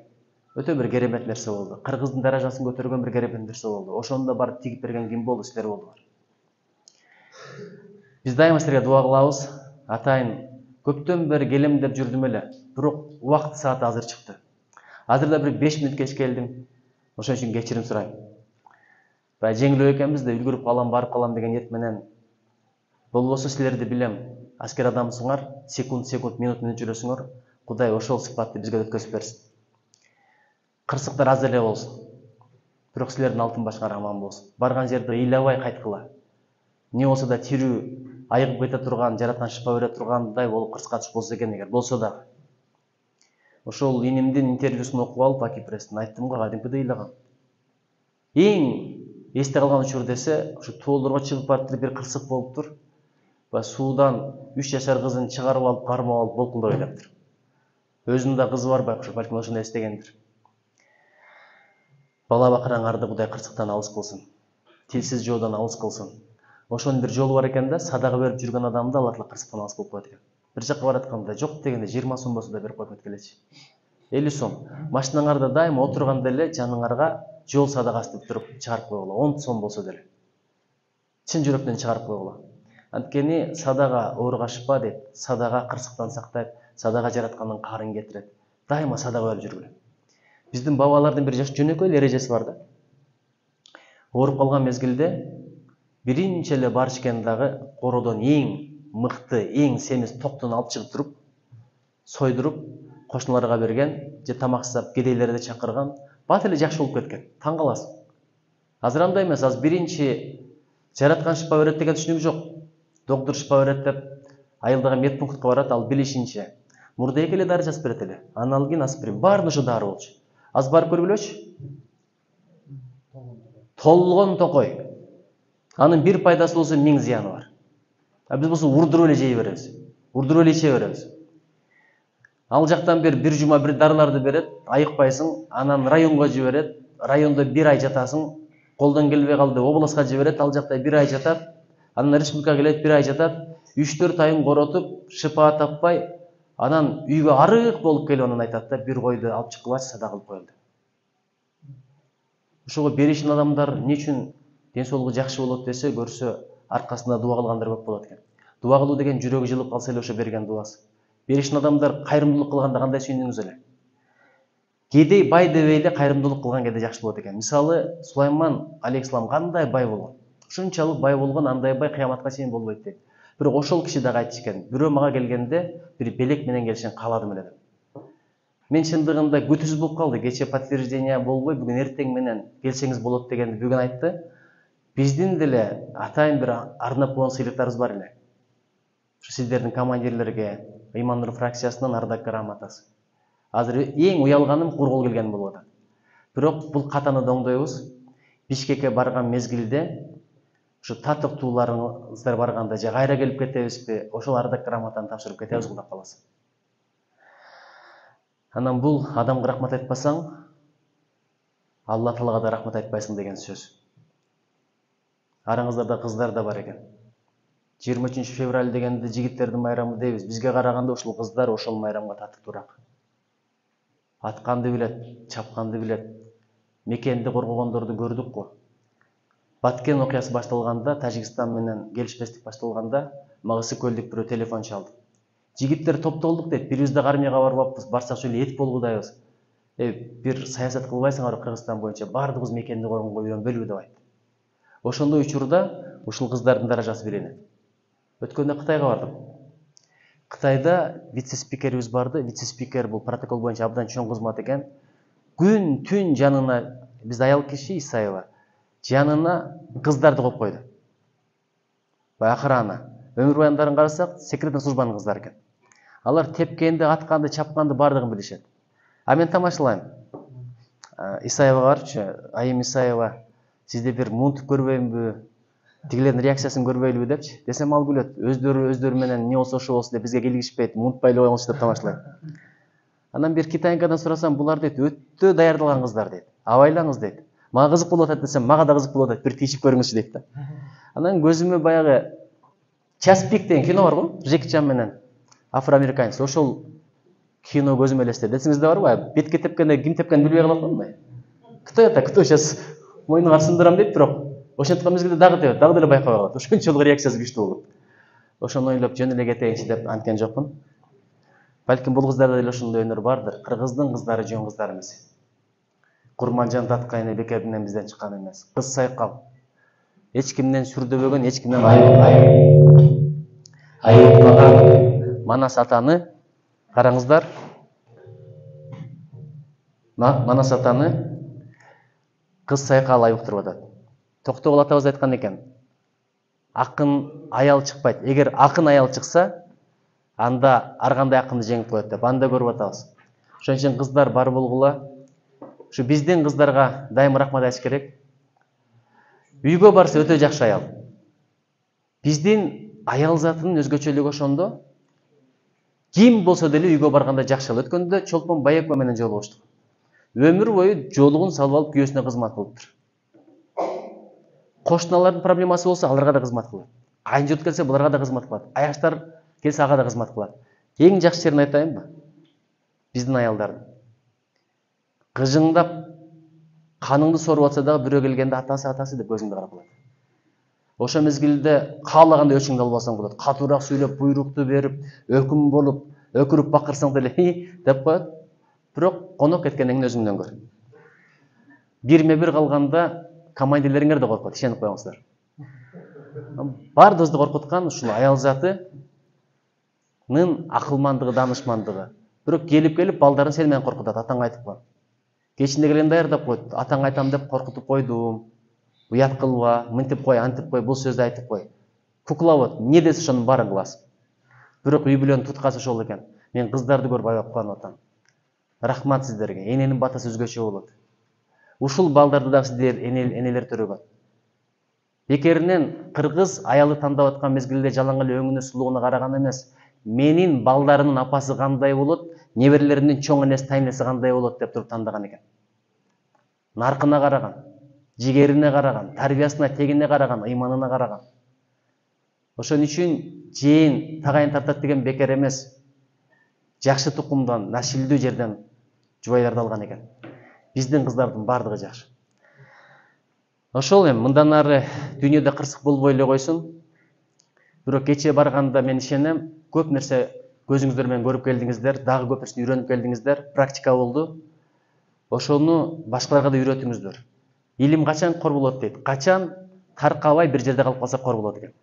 өтө бир керемет нерсе болду. Кыргыздын даражасын көтөргөн бир керемет нерсе болду. Ошондо барып тигип берген ким болду? Силер болдуңар. Биз дайыма силерге дуа кылабыз. Атайын көптөн бери келем деп жүрдүм эле, бирок убакыт сааты азыр чыкты. Азыр да бир 5 мүнөт кеч келдим. Ошон үчүн кечирим сурайм. Баягы жеңилөп экенбиз да үлгүрүп калам, барып калам деген ниет менен. Болбосо силерди билем, аскер адамсыңар, секунд, минут жүрөсүңөр. Кудай ошол сыпатты бизге өткөзүп берсин. Кырсыктар аз эле болсун. Бирок силердин алтын башыңар аман болсун. Барган жерде ыйлабай кайткыла. Не болсо да тирүү, айыгып кете турган, жараткан шыпа бере тургандай болуп кырсыкка түшүп болсо экен эгер болсо дагы. Ошол инимдин интервьюсун окуп алып Аки Пресстин айттым го, кадимкидей ыйлагам. Эң эсте калган учур десе, ошо тоолорго чыгып барып бир кырсык болуптур. Суудан 3 жашар кызын чыгарып алып, кармап алып болкулдап ыйлаптыр. Өзүнүн да кызы бар байкуш, балким ошону эстегендир. Бала бакыраңарды Кудай кырсыктан алыс кылсын. Тилсиз жоодан алыс кылсын. Ошонун бир жолу бар экен да, садага берип жүргөн адамды Алла Таала кырсыктан алыс кылып коет экен. Бир жакка баратканда жок дегенде 20 сом болсо да берип коюп кеткилечи. 50 сом. Машинаңарда дайыма отурганда эле жаныңарга жол садагасы деп туруп чыгарып койгула. 10 сом болсо деле. Чын жүрөктөн чыгарып койгула. Анткени садага ооруга шыпа дейт, садага кырсыктан сактайт, садага жараткандын каарын кетирет. Дайыма садага берип жүргүлө. Биздин бабалардын бир жөнөкөй эрежеси бар да. Ооруп калган мезгилде биринчи эле барышкен дагы кородон эң мыкты, эң семиз токтун алып чыгып туруп, сойдуруп, кошуналарга берген, же тамак жасап кедейлерди чакырган, бат эле жакшы болуп кеткен. Таң каласың. Азыр андай эмес, азыр биринчи жараткан шыпа берет деген түшүнүк жок. Доктор шыпа берет деп айылдагы медпунктка барат, ал билишинче мурда эки эле дары жазып берет эле. Аналгин, аспирин, баарын ошо дары болчу. Аз барып көргүлөчү. Толгон токой. Анын бир пайдасы болсо 1000 зыяны бар. Биз болсо урдуруп эле жей беребиз. Урдуруп эле иче беребиз. Ал жактан бир жума бир дарыларды берет, айыкпайсың, анан районго жиберет, райондо 1 ай жатасың, колдон келбей калды, обласка жиберет, ал жакта 1 ай жатат, анан республикага келет, 1 ай жатат, 3-4 айын коротуп, шыпа таппай, анан үйгө арык болуп келип анан айтат да, бир койду алып чыккылачы, садак кылып коелу. Ошого беришин адамдар эмне үчүн ден соолугу жакшы болот десе, көрсө аркасында дуа кылгандар көп болот экен. Дуа кылуу деген жүрөгү жылып калса эле ошо берген дуасы. Беришин адамдар кайрымдуулук кылганда кандай сүйүндүңүз эле? Кедей бай дебей эле кайрымдуулук кылган кезде жакшы болот экен. Мисалы, Сулайман алейхиссалам кандай бай болгон. Ушунчалык бай болгон, андай бай кыяматка чейин болбойт дейт. Бирок ошол киши дагы айтчу экен, бирөө мага келгенде бир белек менен келишин кааладым эле деп. Мен шындығында күтүсүз болуп калды. Кече подтверждение болбой, бүгүн эртең менен келсеңиз болот дегенди бүгүн айтты. Биздин деле атайын бир арнап койгон сыйлыктарыбыз бар эле. Сиздердин командирлерге Ыйман Нур фракциясынан ардак грамотасы. Азыр эң уялганым кургул келген болуп атат. Бирок бул катаны доңдойбуз. Бишкекке барган мезгилде ушу татыктууларыңыздар барганда же кайра келип кетебизби, ошол ардак грамотаны тапшырып кетебиз Кудай кааласа. Анан бул адамга рахмат айтпасаң, Алла Таалага да рахмат айтпайсың деген сөз. Араңыздарда кыздар да бар экен. 23 февраль дегенде жигиттердин майрамы дейбиз. Бизге караганда ушул кыздар ошол майрамга татыктуураак. Атканды билет, чапканды билет. Мекенди коргогондорду көрдүк го. Баткен окуясы башталганда, Тажикстан менен келишпестик башталганда, мага Ысыкөлдүк бирөө телефон чалды. Жигиттер топтолдук дейт, бирибиз да армияга барбаппыз, барсак эле эт болгудайбыз. Бир саясат кылбайсыңар Кыргызстан боюнча, бардыгыбыз мекенди коргонго үйрөнбөлүбү деп айтты. Ошондой учурда ушул кыздардын даражасы беленет. Өткөндө Кытайга бардым. Кытайда вице-спикерибиз барды. Вице-спикер бул протокол боюнча абдан чоң кызмат экен. Күн түн жанына, биз аял киши Исаева, жанына кыздарды коюп койду. Охрана. Өмүр баяндарын карасак, секретный службанын кыздары экен. Алар тепкенди, атканды, чапканды бардыгын билишет. А мен тамашалайм. Исаевага барыпчы, Айым Исаева, сизде бир мунтуп көрбөймбү, тигилердин реакциясын көрбөйлүбү депчи. Десем ал күлөт. Өздөрү менен эмне болсо ошо болсун деп бизге келишпейт, мунтпайлы койгончу деп тамашалайт. Анан бир китайкадан сурасам, булар дейт, өтө даярдалган кыздар дейт. Абайлаңыз дейт. Мага кызык болуп атат десем, мага да кызык болуп атат, бир тийишип көрүңүзчү дейт да. Анан көзүмө баягы Час пик деген кино бар го, Джеки Чан менен афроамериканец. Ошол кино көзүмө элестеди. Эсиңизде барбы? Бетке тепкенде ким тепкенин билбей калат го. Кто сейчас мойнуңа сындырам дейт, бирок ошентип мезгилде дагы тепет, дагы деле байкабай калат. Ошончолук реакциясы күчтүү болот. Ошону ойлоп жөн эле кетейинчи деп анткен жокмун. Балким бул кыздарда деле ошондой өнөр бардыр. Кыргыздын кыздары жөн кыздар эмес. Курманжан Таткайны Бекердинен бизден чыккан эмес. Кыз сайкал. Эч кимден сүрдөбөгөн, эч кимден айыплаган Манас атаны караңыздар. Манас атаны кыз сайкал айыктырып атат. Токтогул атабыз айткан экен. Акын аял чыкпайт. Эгер акын аял чыкса, анда ар кандай акынды жеңип коет деп анда көрүп атабыз. Ошон үчүн кыздар бар болгула. Ушу биздин кыздарга дайым рахмат айтыш керек. Үйгө барса өтө жакшы аял. Биздин аял затынын өзгөчөлүгү ошондо. Ким болсо деле үйгө барганда жакшы эл. Өткөндө Чолпон Байекова менен жолугуштук. Өмүр бою жолугун салып алып күйөөсүнө кызмат кылыптыр. Кошуналардын проблемасы болсо аларга да кызмат кылат. Айын журт келсе буларга да кызмат кылат. Аяштар келсе ага да кызмат кылат. Эң жакшы жерин айтайынбы? Биздин аялдардын кыжыңдап каныңды соруп атса дагы бирөө келгенде атасы деп көзүңдү карап алат. Ошо мезгилде каалагандай өчүңдү алып алсаң болот. Катуураак сүйлөп, буйрукту берип, өкүм болуп, өкүрүп бакырсаң деле деп коет. Бирок конок кеткенден кийин өзүңдөн көр. Бирме-бир калганда командирлериңер да коркот, ишенип коюңуздар. Бардыгыбызды коркуткан ушул аял затынын акылмандыгы, данышмандыгы. Бирок келип балдарын сени менен коркутат, атаң айтып кой. Кечинде келгенде даярдап койт. Атаң айтам деп коркутуп койдум. Уят кылба, мынтип кой, антип кой, бул сөздү айтып кой. Куклабот, эмне десе ошонун баарын кыласың. Бирок үй бүлөнүн туткасы ошол экен. Мен кыздарды көрүп аябап кубанып атам. Рахмат сиздерге. Эненин батасы өзгөчө болот. Ушул балдарды дагы сиздер энелер төрөгөт. Бекеринен кыргыз аялы тандап аткан мезгилде жалаң эле өңүнө, сулууна караган эмес. Менин балдарымдын апасы кандай болот, неберелеримдин чоң энеси, тайнеси кандай болот деп туруп тандаган экен. Наркына караган, жигерине караган, тарбиясына, тегине караган, ыйманына караган. Ошон үчүн жээн тагайын тартат деген бекер эмес. Жакшы тукумдан, насилдүү жерден жубайларды алган экен. Биздин кыздардын бардыгы жакшы. Ошол мындан ары дүйнөдө кырсык болбой эле койсун. Бирок кече барганда мен ишенем, көп нерсе көзүңүздөр менен көрүп келдиңиздер, дагы көп нерсени үйрөнүп келдиңиздер, практика болду. Ошону башкаларга да үйрөтүңүздөр. Илим качан кор болот дейт. Качан таркабай бир жерде калып калса кор болот экен.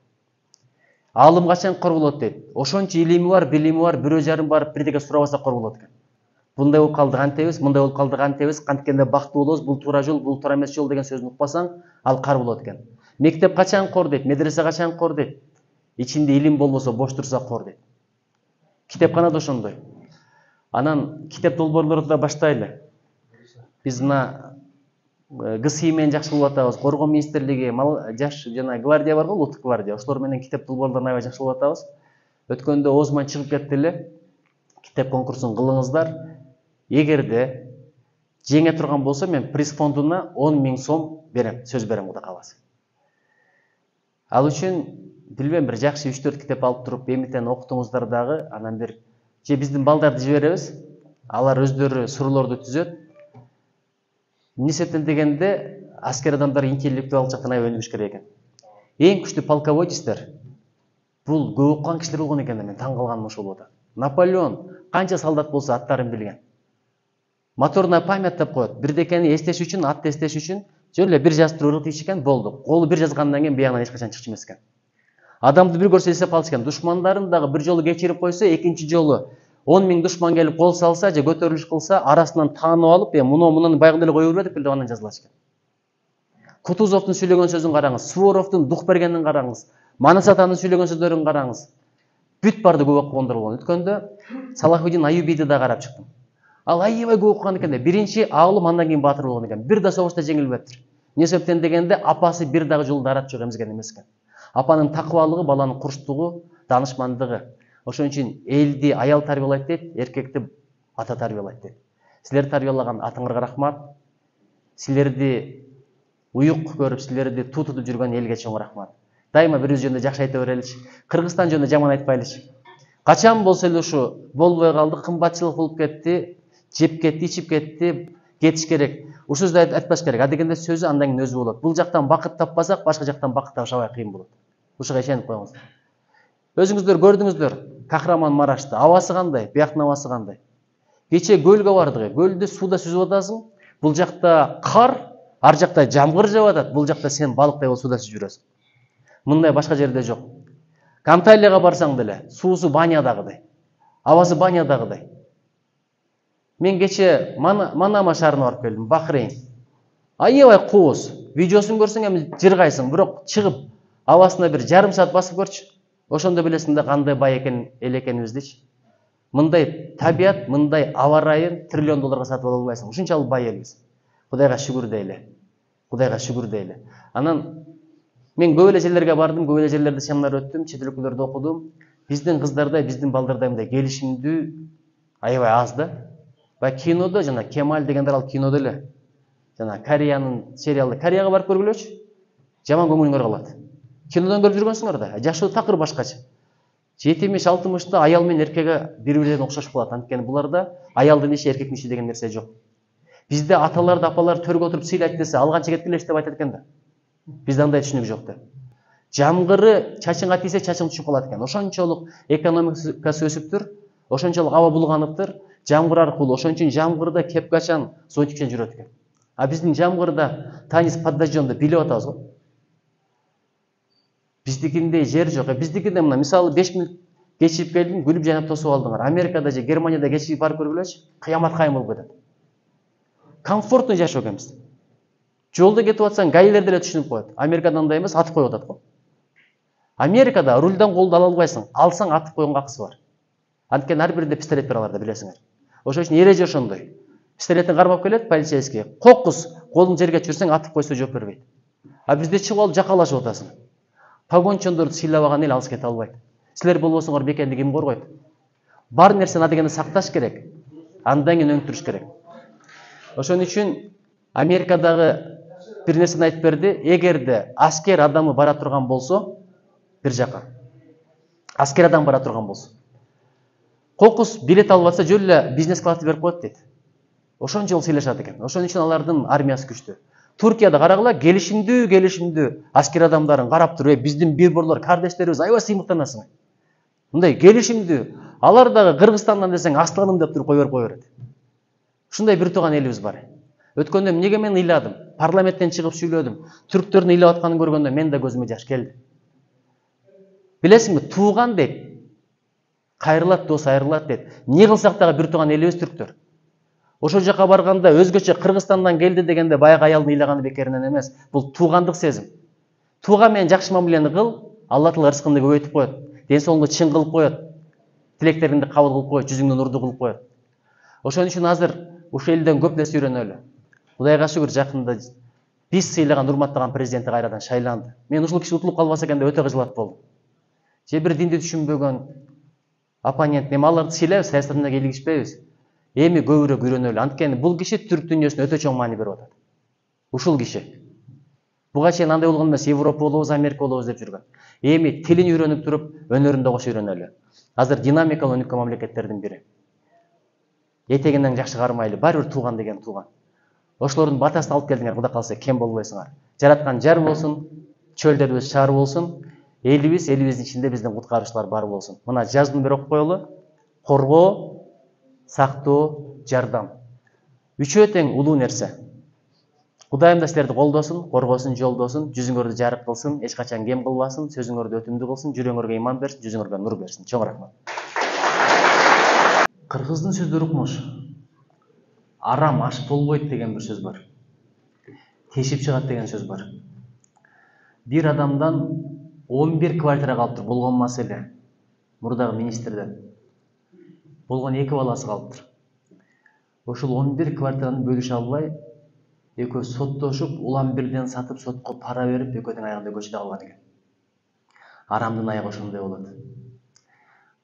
Алым качан кор болот дейт. Ошончо илими бар, билими бар, бирөө жарым барып бирдеке сурабаса кор болот экен. Мындай болуп калдык антебиз, мындай болуп калдык антебиз, канткенде бактуу болобуз, бул туура жол, бул туура эмес жол деген сөздү укпасаң, ал кар болот экен. Мектеп качан кор дейт, медресе качан кор дейт. Ичинде илим болбосо бош турса кор дейт. Китепкана да ошондой. Анан китеп долбоорлорду да баштайлы. Биз мына ГСИ менен жакшы болуп атабыз, Коргоо министрлиги, жаш жана гвардия бар го, улуттук гвардия. Ошолор менен китеп долбоорлорун аябай жакшы болуп атабыз. Өткөндө Оозман чыгып кетти эле. Китеп конкурсун кылыңыздар. Эгерде жеңе турган болсо, мен приз фондуна 10 000 сом берем, сөз берем, Кудай кааласа. Ал үчүн билбейм, бир жакшы 3-4 китеп алып туруп, эмитен окутуңуздар дагы, анан бир же биздин балдарды жиберебиз, алар өздөрү суроолорду түзөт. Нисеттен дегенде аскер адамдар интеллектуал жактан аябай өнүгүш керек экен. Эң күчтүү полководецтер бул көп окуган кишилер болгон экен, мен таң калганым ошол болот. Наполеон канча солдат болсо аттарын билген. Моторная память деп коет. Бирдекени эстеш үчүн, атты эстеш үчүн жөн эле бир жазып туруп ыргытып ичкен болду. Колу бир жазгандан кийин биягынан эч качан чыкчу эмес экен. Адамды бир көрсө эстеп калчу экен. Душмандарын дагы бир жолу кечирип койсо, экинчи жолу 10 000 душман келип кол салса же көтөрүлүш кылса, арасынан таанып алып, мунун байгында эле кое бербе деп анан жазылат экен. Кутузовдун сүйлөгөн сөзүн караңыз, Суворовдун дух бергенин караңыз, Манас атанын сүйлөгөн сөздөрүн караңыз. Бүт барды көп окугондар болгон. Өткөндө Салахуддин Аюбиди да карап чыктым. Ал аябай көп окуган экен. Биринчи аалым, андан кийин баатыр болгон экен. Бир да согушта жеңилбептир. Не себептен дегенде апасы бир дагы жолду арат жок эмзген эмес экен. Апанын такыбалыгы, баланын курчтугу, данышмандыгы. Ошон үчүн элди аял тарбиялайт дейт, эркекти ата тарбиялайт дейт. Силер тарбиялаган атыңарга рахмат. Силерди уюк көрүп, силерди тутуп жүргөн элге чоң рахмат. Дайыма бирибиз жөнүндө жакшы айта береличи. Кыргызстан жөнүндө жаман айтпайлычы. Качан болсо эле ушу болбой калды, кымбатчылык болуп кетти, жеп кетти, ичип кетти, кетиш керек. Ушул сөздү айтпаш керек. Адегенде сөзү андан кийин өзү болот. Бул жактан бакыт таппасак, башка жактан бакыт табыш аябай кыйын болот. Ушуга ишенип коюңуздар. Өзүңүздөр көрдүңүздөр Кахраман-Марашты. Абасы кандай, бияктын абасы кандай. Кече көлгө бардык. Көлдө сууда сүзүп атасың. Бул жакта кар, ар жакта жамгыр жаап атат. Бул жакта сен балыктай болуп сууда сүзүп жүрөсүң. Мындай башка жерде жок. Анталияга барсаң деле, суусу банядагыдай. Абасы банядагыдай. Мен кече Манама шаарына барып келдим, Бахрейн. Аябай кооз. Видеосун көрсөң эми жыргайсың, бирок чыгып абасына бир жарым саат басып көрчү. Ошондо билесиң да кандай бай эл экенибиздичи. Мындай табият, мындай аба ырайын триллион долларга сатып ала албайсың. Ушунчалык бай элбиз. Кудайга шүгүр дейле. Кудайга шүгүр дейле. Анан мен көп эле жерлерге бардым, көп эле жерлерде семинар өттүм, чет өлкөлөрдө окудум. Биздин кыздардай, биздин балдардай мындай келишимдүү аябай аз да. Бай кинодо жана Кемаль дегендер ал кинодо эле. Жана Кореянын сериалы, Кореяга барып көргүлөчү. Жаман көңүлүңөр калат. Кинодон көрүп жүргөнсүңөр да, жашоо такыр башкача. 70-60-та аял менен эркеге бири-бирине окшош болот. Анткени буларда аялдын иши, эркектин иши деген нерсе жок. Бизде аталарды, апалар төргө отыруп сыйлайт десе, алганча кеткилеши деп айтат экен да. Бизде андай түшүнүк жок да. Жамгыры чачыңга тийсе, чачың түшүп калат экен. Ошончолук экономикасы өсүптүр, ошончолук аба булганыптыр. Жамгыр аркылуу, ошон үчүн жамгырда кепкачан, зонтикчен жүрөт экен. А биздин жамгырда танис под дождёмду билип атабыз го. Биздикиндей жер жок. Биздикинде мына мисалы 5 мүнөт кечирип келдим, күлүп жайнап тосуп алдыңар. Америкада же Германияда кечирип барып көргүлөчү, кыямат кайым болуп кетет. Комфортный жашоо экен биз. Жолдо кетип атсаң, гаилер деле түшүнүп коет. Америкада андай эмес, атып коюп атат го. Америкада рульдан колду ала албайсың, алсаң атып койгонго акысы бар. Анткени ар биринде пистолет бар аларда, билесиңер. Ошон үчүн эреже ошондой. Пистолеттин кармап келет полицейский. Кокус, колуң жерге түшүрсөң атып койсо жооп бербейт. А бизде чыгып алып жакалашып атасың. Погончондорду сыйлабаган эл алыс кете албайт. Силер болбосоңор бекенди ким коргойт? Бар нерсени адегенде сакташ керек. Андан кийин өңтүрүш керек. Ошон үчүн Америкадагы бир нерсени айтып берди. Эгерде аскер адамы бара турган болсо, бир жака. Аскер адам бара турган болсо. Кокус билет алып атса, жөн эле бизнес класты берип коет дейт. Ошончол сыйлашат экен. Ошон үчүн алардын армиясы күчтүү. Туркияда карагыла, келишимдүү аскер адамдарын карап туруп, биздин бирборлор, кардештерибиз аябай сыймыктанасың. Мындай келишимдүү. Алар дагы Кыргызстандан десең, асланым деп туруп кой берет. Ушундай бир тууган элибиз бар. Өткөндө эмнеге мен ыйладым? Парламенттен чыгып сүйлөдүм. Түрктөрдүн ыйлап атканын көргөндө мен да көзүмө жаш келди. Билесиңби, тууган дейт. Кайрылат дос айрылат дейт. Не кылсак дагы бир тууган элибиз түрктөр. Ошол жака барганда өзгөчө Кыргызстандан келди дегенде баягы аялдын ыйлаганы бекеринен эмес. Бул туугандык сезим. Тууган менен жакшы мамилени кыл, Алла Таала рызкыңды көбөйтүп коет. Ден соолугуңду чың кылып коет. Тилектериңди кабыл кылып коет, жүзүңдү нурдуу кылып коет. Ошон үчүн азыр ушул элден көп нерсе үйрөнөлү. Кудайга шүгүр жакында биз сыйлаган, урматтаган президенти кайрадан шайланды. Мен ушул киши утулуп калбаса экен деп өтө кыжылат болдум. Же бир динди түшүнбөгөн оппонент эми аларды сыйлайбыз, саясатына келишпейбиз. Эми көбүрөөк үйрөнөлү. Анткени бул киши түрк дүйнөсүнө өтө чоң маани берип атат. Ушул киши. Буга чейин андай болгон эмес, Европа болобуз, Америка болобуз деп жүргөн. Эми тилин үйрөнүп туруп, өнөрүн да кошо үйрөнөлү. Азыр динамикалуу өнүккөн мамлекеттердин бири. Этегинен жакшы кармайлы, баары бир тууган деген тууган. Ошолордун батасын алып келдиңер, Кудай калса кем болбойсуңар. Жараткан жар болсун, чөлдөрүбүз шаар болсун, элибиздин ичинде биздин куткаруучулар бар болсун. Мына жазууну бир окуп коелу. Коргоо, сактоо, жардам. Үчөө тең улуу нерсе. Кудайым да силерди колдосун, коргосун, жолдосун, жүзүңөрдү жарык кылсын, эч качан кем кылбасын, сөзүңөрдү өтүмдүү кылсын, жүрөгүңөргө иман берсин, жүзүңөргө нур берсин. Чоң рахмат. Кыргыздын сөздөр укмуш. Арам аш болбойт деген бир сөз бар. Тешип чыгат деген сөз бар. Бир адамдан 11 квартира калыптыр, болгон маселе. Мурдагы министрден. Болгон 2 баласы калыптыр. Ошол 11 квартираны бөлүшө албай, экөө соттошуп, улам бирден сатып, сотко пара берип, экөөдүн аягында көчөдө калган экен. Арамдын аягы ошондой болот.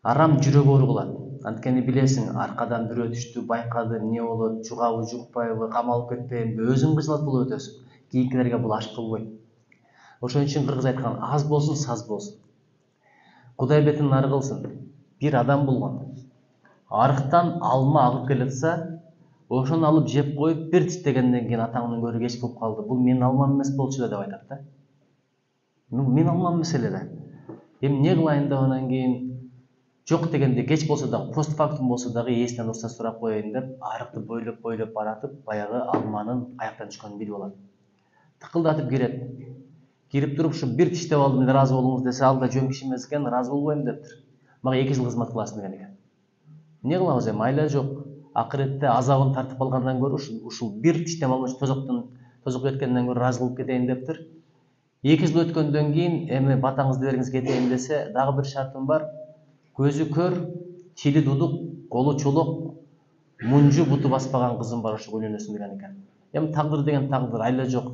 Арам жүрөгү оор кылат. Анткени билесиң, аркадан бирөө түштү, байкады, эмне болот, жугабы, жукпайбы, камалып кетпейинби, өзүң кыжылат болуп өтөсүң. Кийинкилерге бул аш болбойт. Ошон үчүн кыргыз айткан, аз болсун, саз болсун. Кудай бетин нары кылсын. Бир адам болгон. Арыктан алма агып келатса, ошону алып жеп коюп, бир тиштегенден кийин атаңдын көрү кеч болуп калды. Бул менин алмам эмес болчу деп айтат да. Менин алмам эмес эле да. Эми эмне кылайын деп анан кийин жок дегенде кеч болсо дагы, постфактум болсо дагы ээсинен уруксат сурап коеюн деп, арыкты бойлоп баратып, баягы алманын каяктан түшкөнүн билип алат. Тыкылдатып кирет. Кирип туруп ушу бир тиштеп алдым, ыраазы болуңуз десе, ал да жөн киши эмес экен, ыраазы болбойм дептир. Мага 2 жыл кызмат кыласың деген экен. Эмне кылабыз эми, айла жок. Акыретте азабын тартып калгандан көрө ушул бир тиштеп алмач тозок кеткенден көрө ыраазы кылып кетейин дептир. 2 жыл өткөндөн кийин эми батаңызды бериңиз кетейин десе, дагы бир шартым бар. Көзү көр, тили дудук, колу чолок, мунжу буту баспаган кызым бар, ошо үйлөнөсүн деген экен. Эми тагдыр деген тагдыр, айла жок.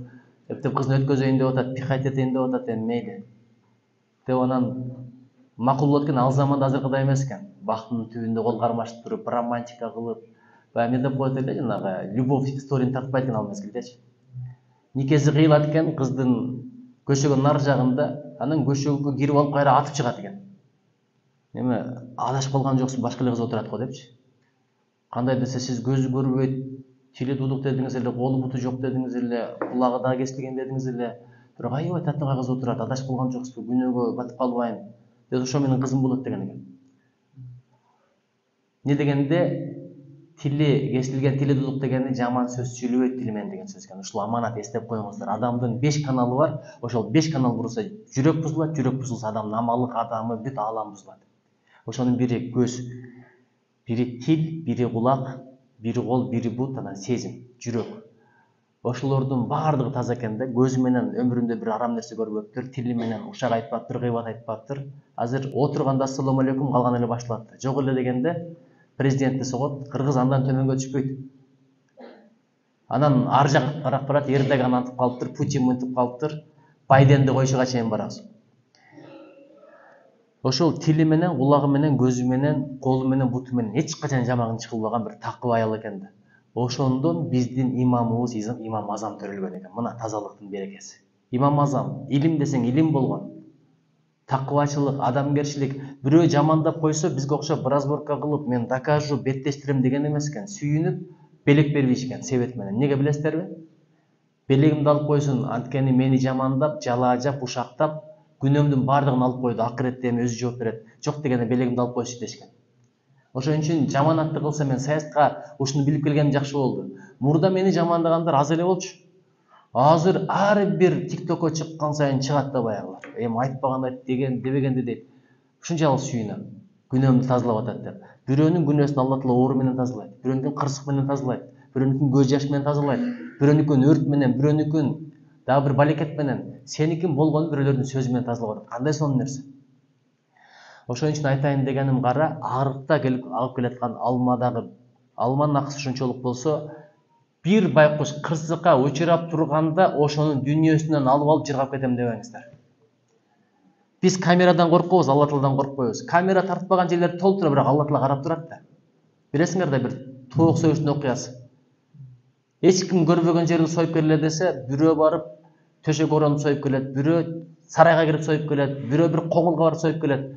Эптеп кызын өткөзөйүн деп атат, пихать этейин деп атат, эми мейли. Деп анан макул болот экен, ал заманда азыркыдай эмес экен. Бактын түбүндө кол кармашып туруп, романтика кылып, баягы эмне деп коет эле, жанагы любовь историяны тартпайт экен ал мезгилдечи. Никеси кыйылат экен, кыздын көшөгөнүн нар жагында, анан көшөгө кирип алып кайра атып чыгат экен. Эме адашып калган жоксуң, башка эле кыз отурат го депчи. Кандай десе, сиз көзү көрбөйт, тили дудук дедиңиз эле, колу буту жок дедиңиз эле, кулагы да кесилген дедиңиз эле. Бирок аябай татынгай кыз отурат, адашып калган жоксузбу, күнөөгө батып калбайын. Деп ошо менин кызым болот деген экен. Не дегенде, тили кесилген, тили дудук дегени жаман сөз сүйлөбөйт тили менен деген сөз экен. Ушул аманат, эстеп коюңуздар. Адамдын 5 каналы бар. Ошол 5 канал бурса, жүрөк бузулат, жүрөк бузулса, адамдын амалы, кадамы, бүт аалам бузулат. Ошонун бири көз, бири тил, бири кулак, бири кол, бири бут, анан сезим, жүрөк. Ошолордун баардыгы таза экен да. Көзү менен өмүрүндө бир арам нерсе көрбөптүр, тили менен ушак айтпаптыр, гыйбат айтпаптыр. Азыр отурганда ассалому алейкум, калган эле башталат. Жок эле дегенде президентти согот, кыргыз андан төмөнгө түшпөйт. Анан ар жак карап барат, Эрдоган антып калыптыр, Путин мынтып калыптыр, Байденди койшуга чейин барабыз. Ошол тили менен, кулагы менен, көзү менен, колу менен, буту менен эч качан жаман иш кылбаган бир такыба аял экен да. Ошондон биздин имамыбыз Имам Азам төрөлгөн экен. Мына тазалыктын берекеси. Имам Азам, илим десең илим болгон. Такыбачылык, адамгерчилик, бирөө жамандап койсо, бизге окшоп разборка кылып, мен докажу, беттештирем деген эмес экен. Сүйүнүп, белек бербейишкен себет менен. Неге билесиздерби? Белегимди алып койсун, анткени мени жамандап, жалаажап, ушактап, күнөөмдүн баардыгын алып койду. Акыретте эми өзү жооп берет. Жок дегенде белегимди алып койчу дешкен. Ошон үчүн жаманатты кылса, мен саясатка ушуну билип келгеним жакшы болду. Мурда мени жамандагандар аз эле болчу. Азыр ар бир тиктокко чыккан сайын чыгат да баягылар. Эми айтпаган айт деген, дебегенди дейт. Ушунчалык сүйүнөм. Күнөөмдү тазалап атат деп. Бирөөнүн күнөөсүн Алла Таала оору менен тазалайт. Бирөөнүн кырсык менен тазалайт. бирөөнүкүн көз жаш менен тазалайт, бирөөнүкүн өрт менен, бирөөнүкүн дагы бир балекет менен, сеникин болгону бирөөлөрдүн сөзү менен тазалап атат. Кандай сонун нерсе. Ошон үчүн айтайын дегеним кара, арыкта келип алып келаткан алмадагы алманын акысы ушунчолук болсо, бир байкуш кырсыкка учурап турганда ошонун дүйнөсүнөн алып жыргап кетем дебеңиздер. Биз камерадан коркобуз, Алла Тааладан коркпойбуз. Камера тартпаган жерлер толтура, бирок Алла Таала карап турат да. Билесиңер да, бир тоок сөгүштүн окуясы. Эч ким көрбөгөн жерди союп келе десе, бирөө барып төшөк оронуп союп келет, бирөө сарайга кирип союп келет, бирөө бир коңулга барып союп келет,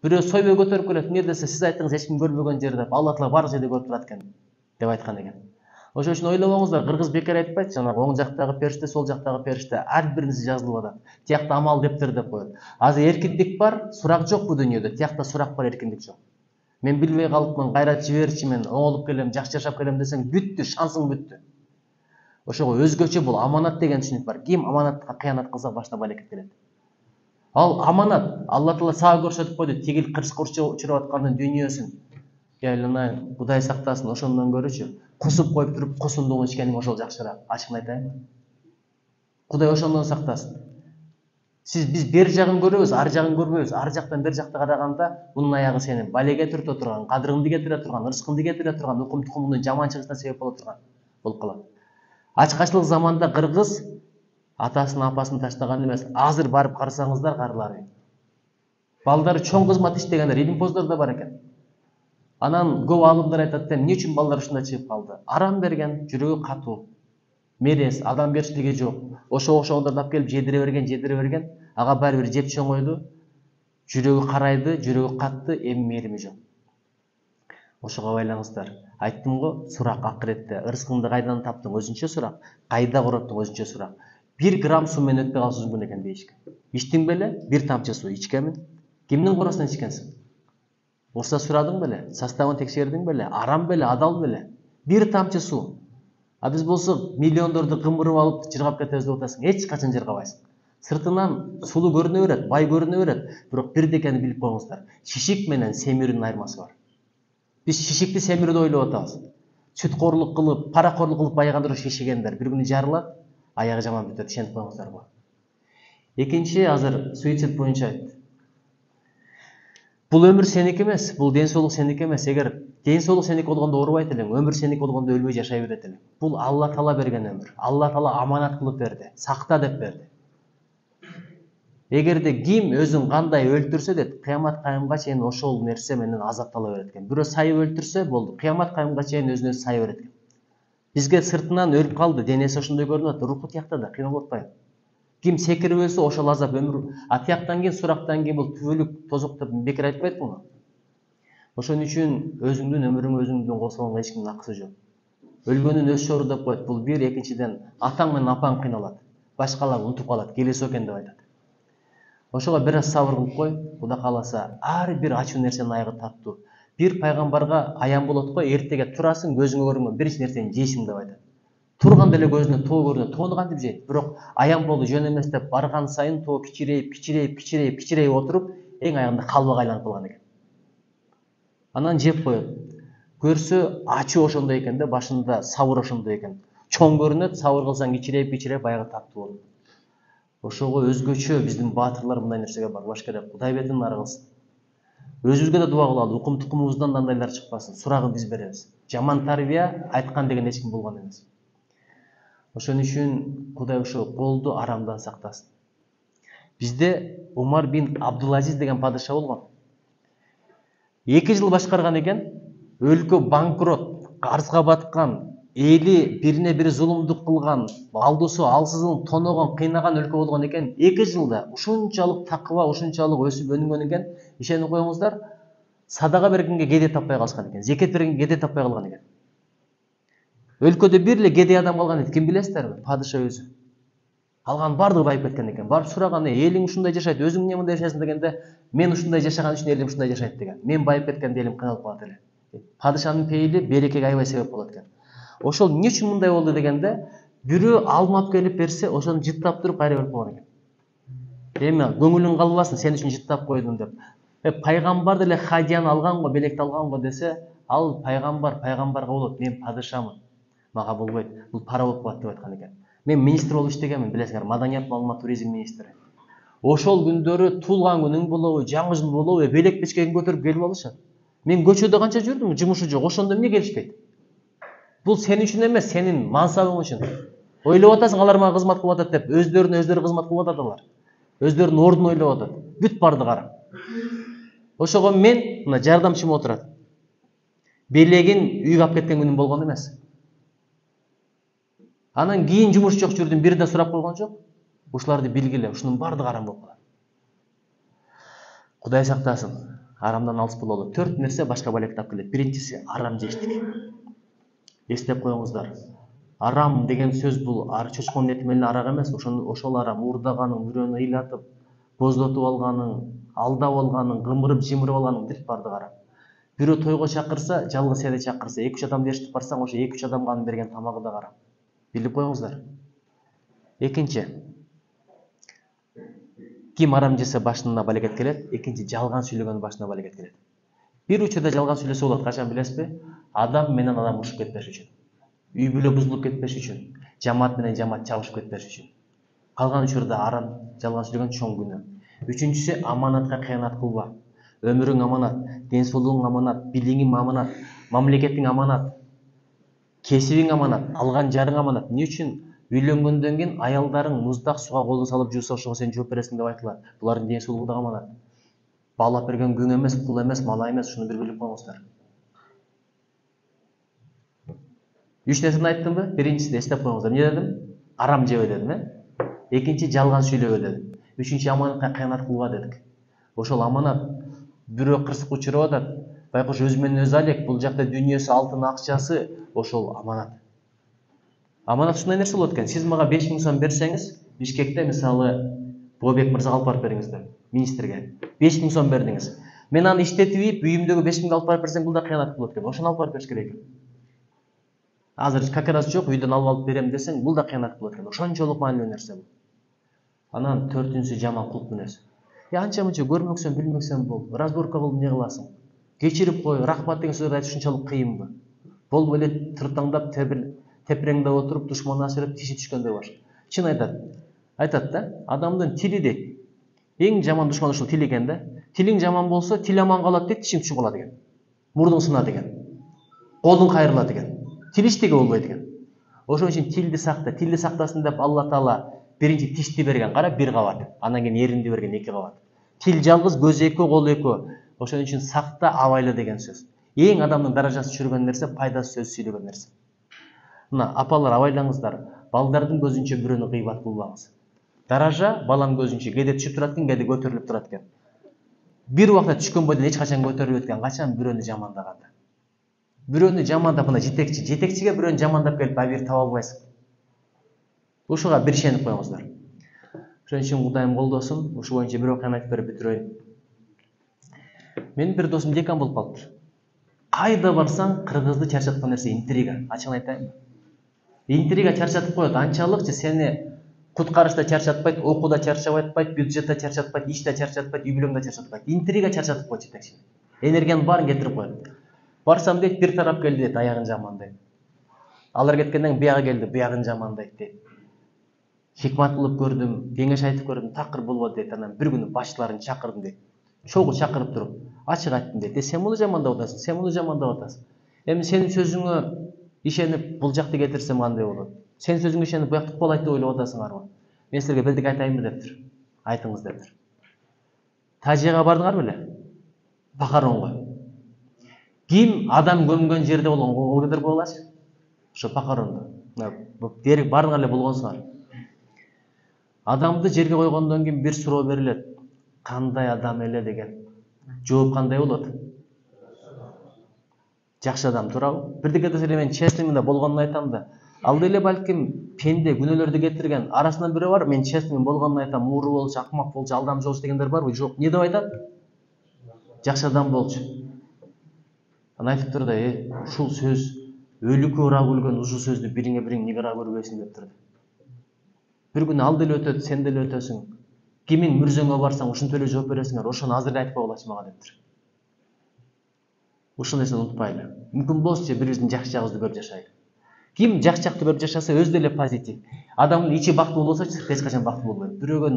бирөө сойбой көтөрүп келет. Эмне десе, сиз айттыңыз эч ким көрбөгөн жер деп, Алла Таала баардык жерде көрүп турат экен деп айткан экен. Ошон үчүн ойлобоңуздар, кыргыз бекер айтпайт, жанагы оң жактагы периште, сол жактагы периште, ар биринси жазылып атат. Тиякта амал дептер деп коет. Азыр эркиндик бар, сурак жок бу дүйнөдө. Тиякта сурак бар, эркиндик жок. Мен билбей калыпмын, кайра жиберчи, мен оңолуп келем, жакшы жашап келем десең, бүттү, шансың бүттү. Ошого өзгөчө бул аманат деген түшүнүк бар. Ким аманатка кыянат кылса башына балекет келет. Ал аманат, Алла Таала сага көрсөтүп койду, тигил кырсыкка учурап аткандын дүйнөсүн. Яйланайын, Кудай сактасын, ошондон көрүчү. Кусуп коюп туруп, кусундугун ичкениң ошол жакшыраак, ачыгын айтайынбы? Кудай ошондон сактасын. Биз бер жагын көрөбүз, ар жагын көрбөйбүз. Ар жактан бер жакта караганда, бунун аягы сени балеге түртө турган, кадырыңды кетире турган, ырыскыңды кетире турган, укум тукумуңдун жаман чыгышына себеп боло турган болуп калат. Ачкачылык заманда кыргыз атасын, апасын таштаган эмес. Азыр барып карасаңыздар, карлары. Балдары чоң кызмат иштегендер, илимпоздор да бар экен. Анан көп алымдар айтат, эмне үчүн балдар ушундай чыгып калды? Арам берген, жүрөгү катуу. Мерез, адамгерчилиги жок. Ошо ошондорду алып келип жедире берген, ага баары бир жеп чоңойду. Жүрөгү карайды, жүрөгү катты, эми мерими жок. Ошого байлаңыздар. Айттым го, сурак акыретте. Ырыскыңды кайдан таптың, өзүнчө сурак. Кайда короттуң, өзүнчө сурак. 1 грамм суу менен өтпөй калса мүмкүн экен дейишкен. Ичтиң беле? 1 тамчы суу ичкенмин. Кимдин коросунан ичкенсиң? Урса сурадың беле? Составын текшердиң беле? Арам беле, адал беле? 1 тамчы суу. А биз болсо миллиондорду кымырып алып жыргап кетебиз деп атасың. Эч качан жыргабайсың. Сыртынан сулуу көрүнө берет, бай көрүнө берет, бирок бир декени билип коюңуздар. Шишик менен семирүүнүн айырмасы бар. Биз шишикти семирүүдү ойлоп атабыз. Сүткорлук кылып, паракорлук кылып байыгандыр шишигендер. Bir күнү жарылат, аягы жаман бүтөт, ишенип коюңуздар бу. Экинчи, азыр суицид боюнча айтты. Бул өмүр сеники эмес, бул ден соолук сеники эмес. Эгер ден соолук сеники болгондо оорубайт элең, өмүр сеники болгондо өлбөй жашай берет элең. Бул Алла Таала берген өмүр. Алла Таала аманат кылып берди, сакта деп берди. Эгерде ким өзүн кандай өлтүрсө дейт, кыямат кайымга чейин ошол нерсе менен азаптала берет экен. Бирөө сайып өлтүрсө, болду, кыямат кайымга чейин өзүнө сайып берет экен. Бизге сыртынан өлүп калды, денеси ошондой көрүнүп атат, руху тиякта да, кыйналып атпайбы? Ким секирип өлсө, ошол азап өмүр. А тияктан кийин, сурактан кийин бул түбөлүк тозок деп бекер айтпайт муну. Ошон үчүн өзүңдүн өмүрүңө өзүңдүн кол салганга эч кимдин акысы жок. Өлгөнүн өз шору деп коет. Бул бир, экинчиден атаң менен апаң кыйналат. Башкалар унутуп калат, келесо экен деп айтат. Ошого бир аз сабыр кылып кой, Кудай кааласа, ар бир ачуу нерсенин айыгы таттуу. Бир пайгамбарга аян болот го, эртеге турасың, көзүңө көрүнгөн биринчи нерсени жейсиң деп айтат. Турганда эле көзүнө тоо көрүнөт, тоону кантип жейт? Бирок аян болду жөн эмес деп барган сайын тоо кичирейип отуруп, эң аягында калбага айланып калган экен. Анан жеп коет. Көрсө ачуу ошондой экен да, башында сабыр ошондой экен. Чоң көрүнөт, сабыр кылсаң кичирейип аягы таттуу болот. Ошого өзгөчө биздин баатырлар мындай нерсеге барбаш керек. Кудай бетин нары кылсын. Өзүбүзгө да дуа кылалы, укум тукумубуздан да андайлар чыкпасын. Сурагын биз беребиз. Жаман тарбия айткан деген эч ким болгон эмес. Ошон үчүн Кудай ошо колду арамдан сактасын. Бизде Умар бин Абдулазиз деген падыша болгон. 2 жыл башкарган экен, өлкө банкрот, карызга баткан, эли бирине бири зулумдук кылган, алдусу алсызын тоногон, кыйнаган өлкө болгон экен. 2 жылда ушунчалык такыба, ушунчалык өсүпөнгөн экен. Ишенип коюңуздар, садага бергенге кеде таппай калышкан экен, зекет бергенге кеде таппай калган экен. Өлкөдө бир эле кедей адам калган экен, ким билесиздерби? Падыша өзү. Алган бардыгы байып кеткен экен. Барып сураган, элиң ушундай жашайт, өзүң эмне мындай жашайсың дегенде, мен ушундай жашаган үчүн элим ушундай жашайт деген. Мен байып кеткенде элим кыйналып калат эле. Падышанын пейили берекеге аябай себеп болот экен. Ошол эмне үчүн мындай болду дегенде, бирөө алмап келип берсе, ошону жыттап туруп кайра берип койгон экен. Эми көңүлүң калбасын, сен үчүн жыттап койдум деп. Пайгамбар деле хадияны алган го, белекти алган го десе, ал пайгамбарга болот, мен падышамын. Мага болбойт. Бул пара болуп калат деп айткан экен. Мен министр болуп иштегенмин, билесиңер, маданият, маалымат, туризм министри. Ошол күндөрү туулган күнүң болобу, жаңы жыл болобу, белек бешкегин көтөрүп келип алышат. Мен көчөдө канча жүрдүм, жумушу жок. Ошондо эмне келишпейт? Бул сен үчүн эмес, сенин мансабың үчүн. Ойлоп атасың, алар мага кызмат кылып атат деп, өздөрү кызмат кылып атат алар. Өздөрүнүн ордун ойлоп атат. Бүт барды кара. Ошого мен мына жардамчым отурат. Белегин үйгө алып кеткен күнүм болгон эмес. Анан кийин жумуш жок жүрдүм, бир да сурап койгон жок. Ушуларды билгиле, ушунун бардыгы арам болуп калат. Кудай сактасын, арамдан алыс бололу. 4 нерсе башка балекти алып келет. Биринчиси арам жештик. Эстеп коюңуздар. Арам деген сөз бул чочконун эти менен арак эмес, ошол арам уурдаганың, бирөөнү ыйлатып, боздотуп алганың, алдап алганың, гымырып-жымырып алганың бүт бардыгы арам. Бирөө тойго чакырса, жалгыз сени чакырса, 2-3 адамды ертип барсаң, ошо 2-3 адамга анын берген тамагы да арам. Билип коюңуздар. Экинчи, ким арам жесе башына балекет келет, экинчи жалган сүйлөгөн башына балекет келет. Бир учурда жалган сүйлөсө болот, качан билесизби? Адам менен адам урушуп кетпеш үчүн. Үй бүлө бузулуп кетпеш үчүн, жамаат менен жамаат чабышып кетпеш үчүн. Калган учурда арам жалган сүйлөгөн чоң күнөө. Үчүнчүсү аманатка кыянат кылба. Өмүрүң аманат, ден соолугуң аманат, билимиң аманат, мамлекетиң аманат, кесибиң аманат, алган жарың аманат. Эмне үчүн? Үйлөнгөндөн кийин аялдарың муздак сууга колун салып жууса, ошого сен жооп бересиң деп айтылат. Булардын ден соолугу да аманат. Баалап берген күң эмес, пул эмес, мала эмес, ушуну бир билип коюңуздар. 3 нерсени айттымбы? Биринчиси эстеп коюңуздар. Эмне дедим? Арам жебе дедим, Экинчи жалган сүйлөбө дедим. Үчүнчү аманатка кыянат кылба дедик. Ошол аманат бирөө кырсык учурап атат. Байкуш өзү менен өзү алек, бул жакта дүйнөсү, алтын, акчасы, ошол аманат. Аманат ушундай нерсе болот экен. Сиз мага 5000 сом берсеңиз, Бишкекте мисалы Бообек мырзага алып барып бериңиз деп, министрге. 5000 сом бердиңиз. Мен аны иштетип ийип, үйүмдөгү 5000 алып барып берсең, бул да кыянат болот экен. Ошону алып барып бериш керек экен. Азыр как раз жок, үйдөн алып берем десең, бул да кыянат болот экен. Ошончолук маанилүү нерсе бул. Анан төртүнчүсү жаман кулп мүнөз. Анча-мынча көрмөксөң, билмөксөң бол, разборка кылып эмне кыласың? Кечирип кой, рахмат деген сөздөрдү айтыш ушунчалык кыйынбы? Болбой эле тыртаңдап, тепреңдеп отуруп, душман ашырып, тиши түшкөндөр бар. Чын айтат. Айтат да, адамдын тили дейт. Эң жаман душман ушул тил экен да. Тилиң жаман болсо, тил аман калат дейт, тишиң түшүп калат экен. Мурдуң сынат экен. Колуң кайрылат экен. Тил иштеге болбойт экен. Ошон үчүн тилди сакта, тилди сактасын деп Алла Таала биринчи тишти берген, кара, 1 кабат. Анан кийин эринди берген 2 кабат. Тил жалгыз, көз 2, кол 2. Ошон үчүн сакта, абайлы деген сөз. Эң адамдын даражасын түшүргөн нерсе пайдасыз сөз сүйлөгөн нерсе. Мына апалар абайлаңыздар, балдардын көзүнчө бирөөнү гыйбат кылбаңыз. Даража баланын көзүнчө кээде түшүп турат экен, кээде көтөрүлүп турат экен. Бир убакта түшкөн бойдон эч качан көтөрүлбөйт экен, качан бирөөнү жамандаганда. Бирөөнү жамандап, мына жетекчиге бирөөнү жамандап келип, бир таба албайсың. Ушуга бир ишенип коюңуздар. Ошон үчүн Кудайым колдосун, ушу боюнча бир окуяны айтып берип бүтүрөйүн. Менин бир досум декан болуп калыптыр. Кайда барсаң, кыргызды чарчаткан нерсе интрига. Ачыгын айтайынбы? Интрига чарчатып коет. Анчалыкчы сени куткарышта чарчатпайт, окууда чарчатпайт, бюджетте чарчатпайт, иште чарчатпайт, үй бүлөңдө чарчатпайт. Интрига чарчатып коет жетекчини. Энергиянын баарын кетирип коет. Барсам дейт, бир тарап келди дейт, аягын жамандайт. Алар кеткенден кийин бияга келди, биягын жамандайт дейт. Хикмат кылып көрдүм, кеңеш айтып көрдүм, такыр болбоду дейт. Анан бир күнү башчыларын чакырдым дейт. Чогуу чакырып туруп, ачык айттым дейт. Сен муну жамандап атасың, сен муну жамандап атасың. Эми сенин сөзүңө ишенип бул жакты кетирсем кандай болот? Сен сөзүңө ишенип буяк тукпалайт деп ойлоп атасыңарбы? Мен силерге билдик айтайынбы дептир. Айтыңыз дептир. Тажияга бардыңар беле? Пахаронго. Ким адам көмгөн жерде болгон, ол кедер болачы? Ошо Пахарондо. Дерек бардыңар эле болгонсуңар. Адамды жерге койгондон кийин бир суроо берилет. Кандай адам эле деген. Жооп кандай болот? Жакшы адам, туурабы? Бирдеке десе эле мен честныймын болгонун айтам да. Ал деле балким пенде, күнөөлөрдү кетирген. Арасынан бирөө бар, мен честныймын болгонун айтам, мууру болчу, акмак болчу, алдамчы болчу дегендер барбы? Жок. Эмне деп айтат? Жакшы адам болчу. Анан айтып турду, ушул сөз өлүккө ыраа күлгөн ушул сөздү бириңе бириң неге ыраа көрбөйсүң деп турду. Бир күнү ал деле өтөт, сен деле өтөсүң. Кимиң мүрзөңө барсаң, ушинтип эле жооп бересиңер, ошону азыр эле айтып койгулачы мага дептир. Ушул нерсени унутпайлы. Мүмкүн болсочу бирибиздин жакшы жагыбызды көрүп жашайлы. Ким жак-жактуу көрүп жашаса өзү эле позитив. Адамдын ичи бактылуу болсо сырткы эч качан бактылуу болбойт. Бирөөгө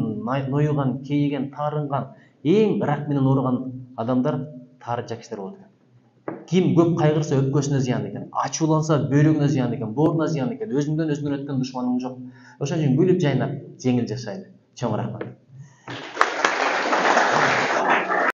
ноюган, кейиген, таарынган, эң рак менен ооруган адамдар таарынча кишилер болот экен. Ким көп кайгырса өпкөсүнө зыян экен, ачууланса бөйрөгүнө зыян экен, бооруна зыян экен, өзүңдөн өткөн душманың жок. Ошон үчүн күлүп жайнап жеңил жашайлы. Чоң рахмат.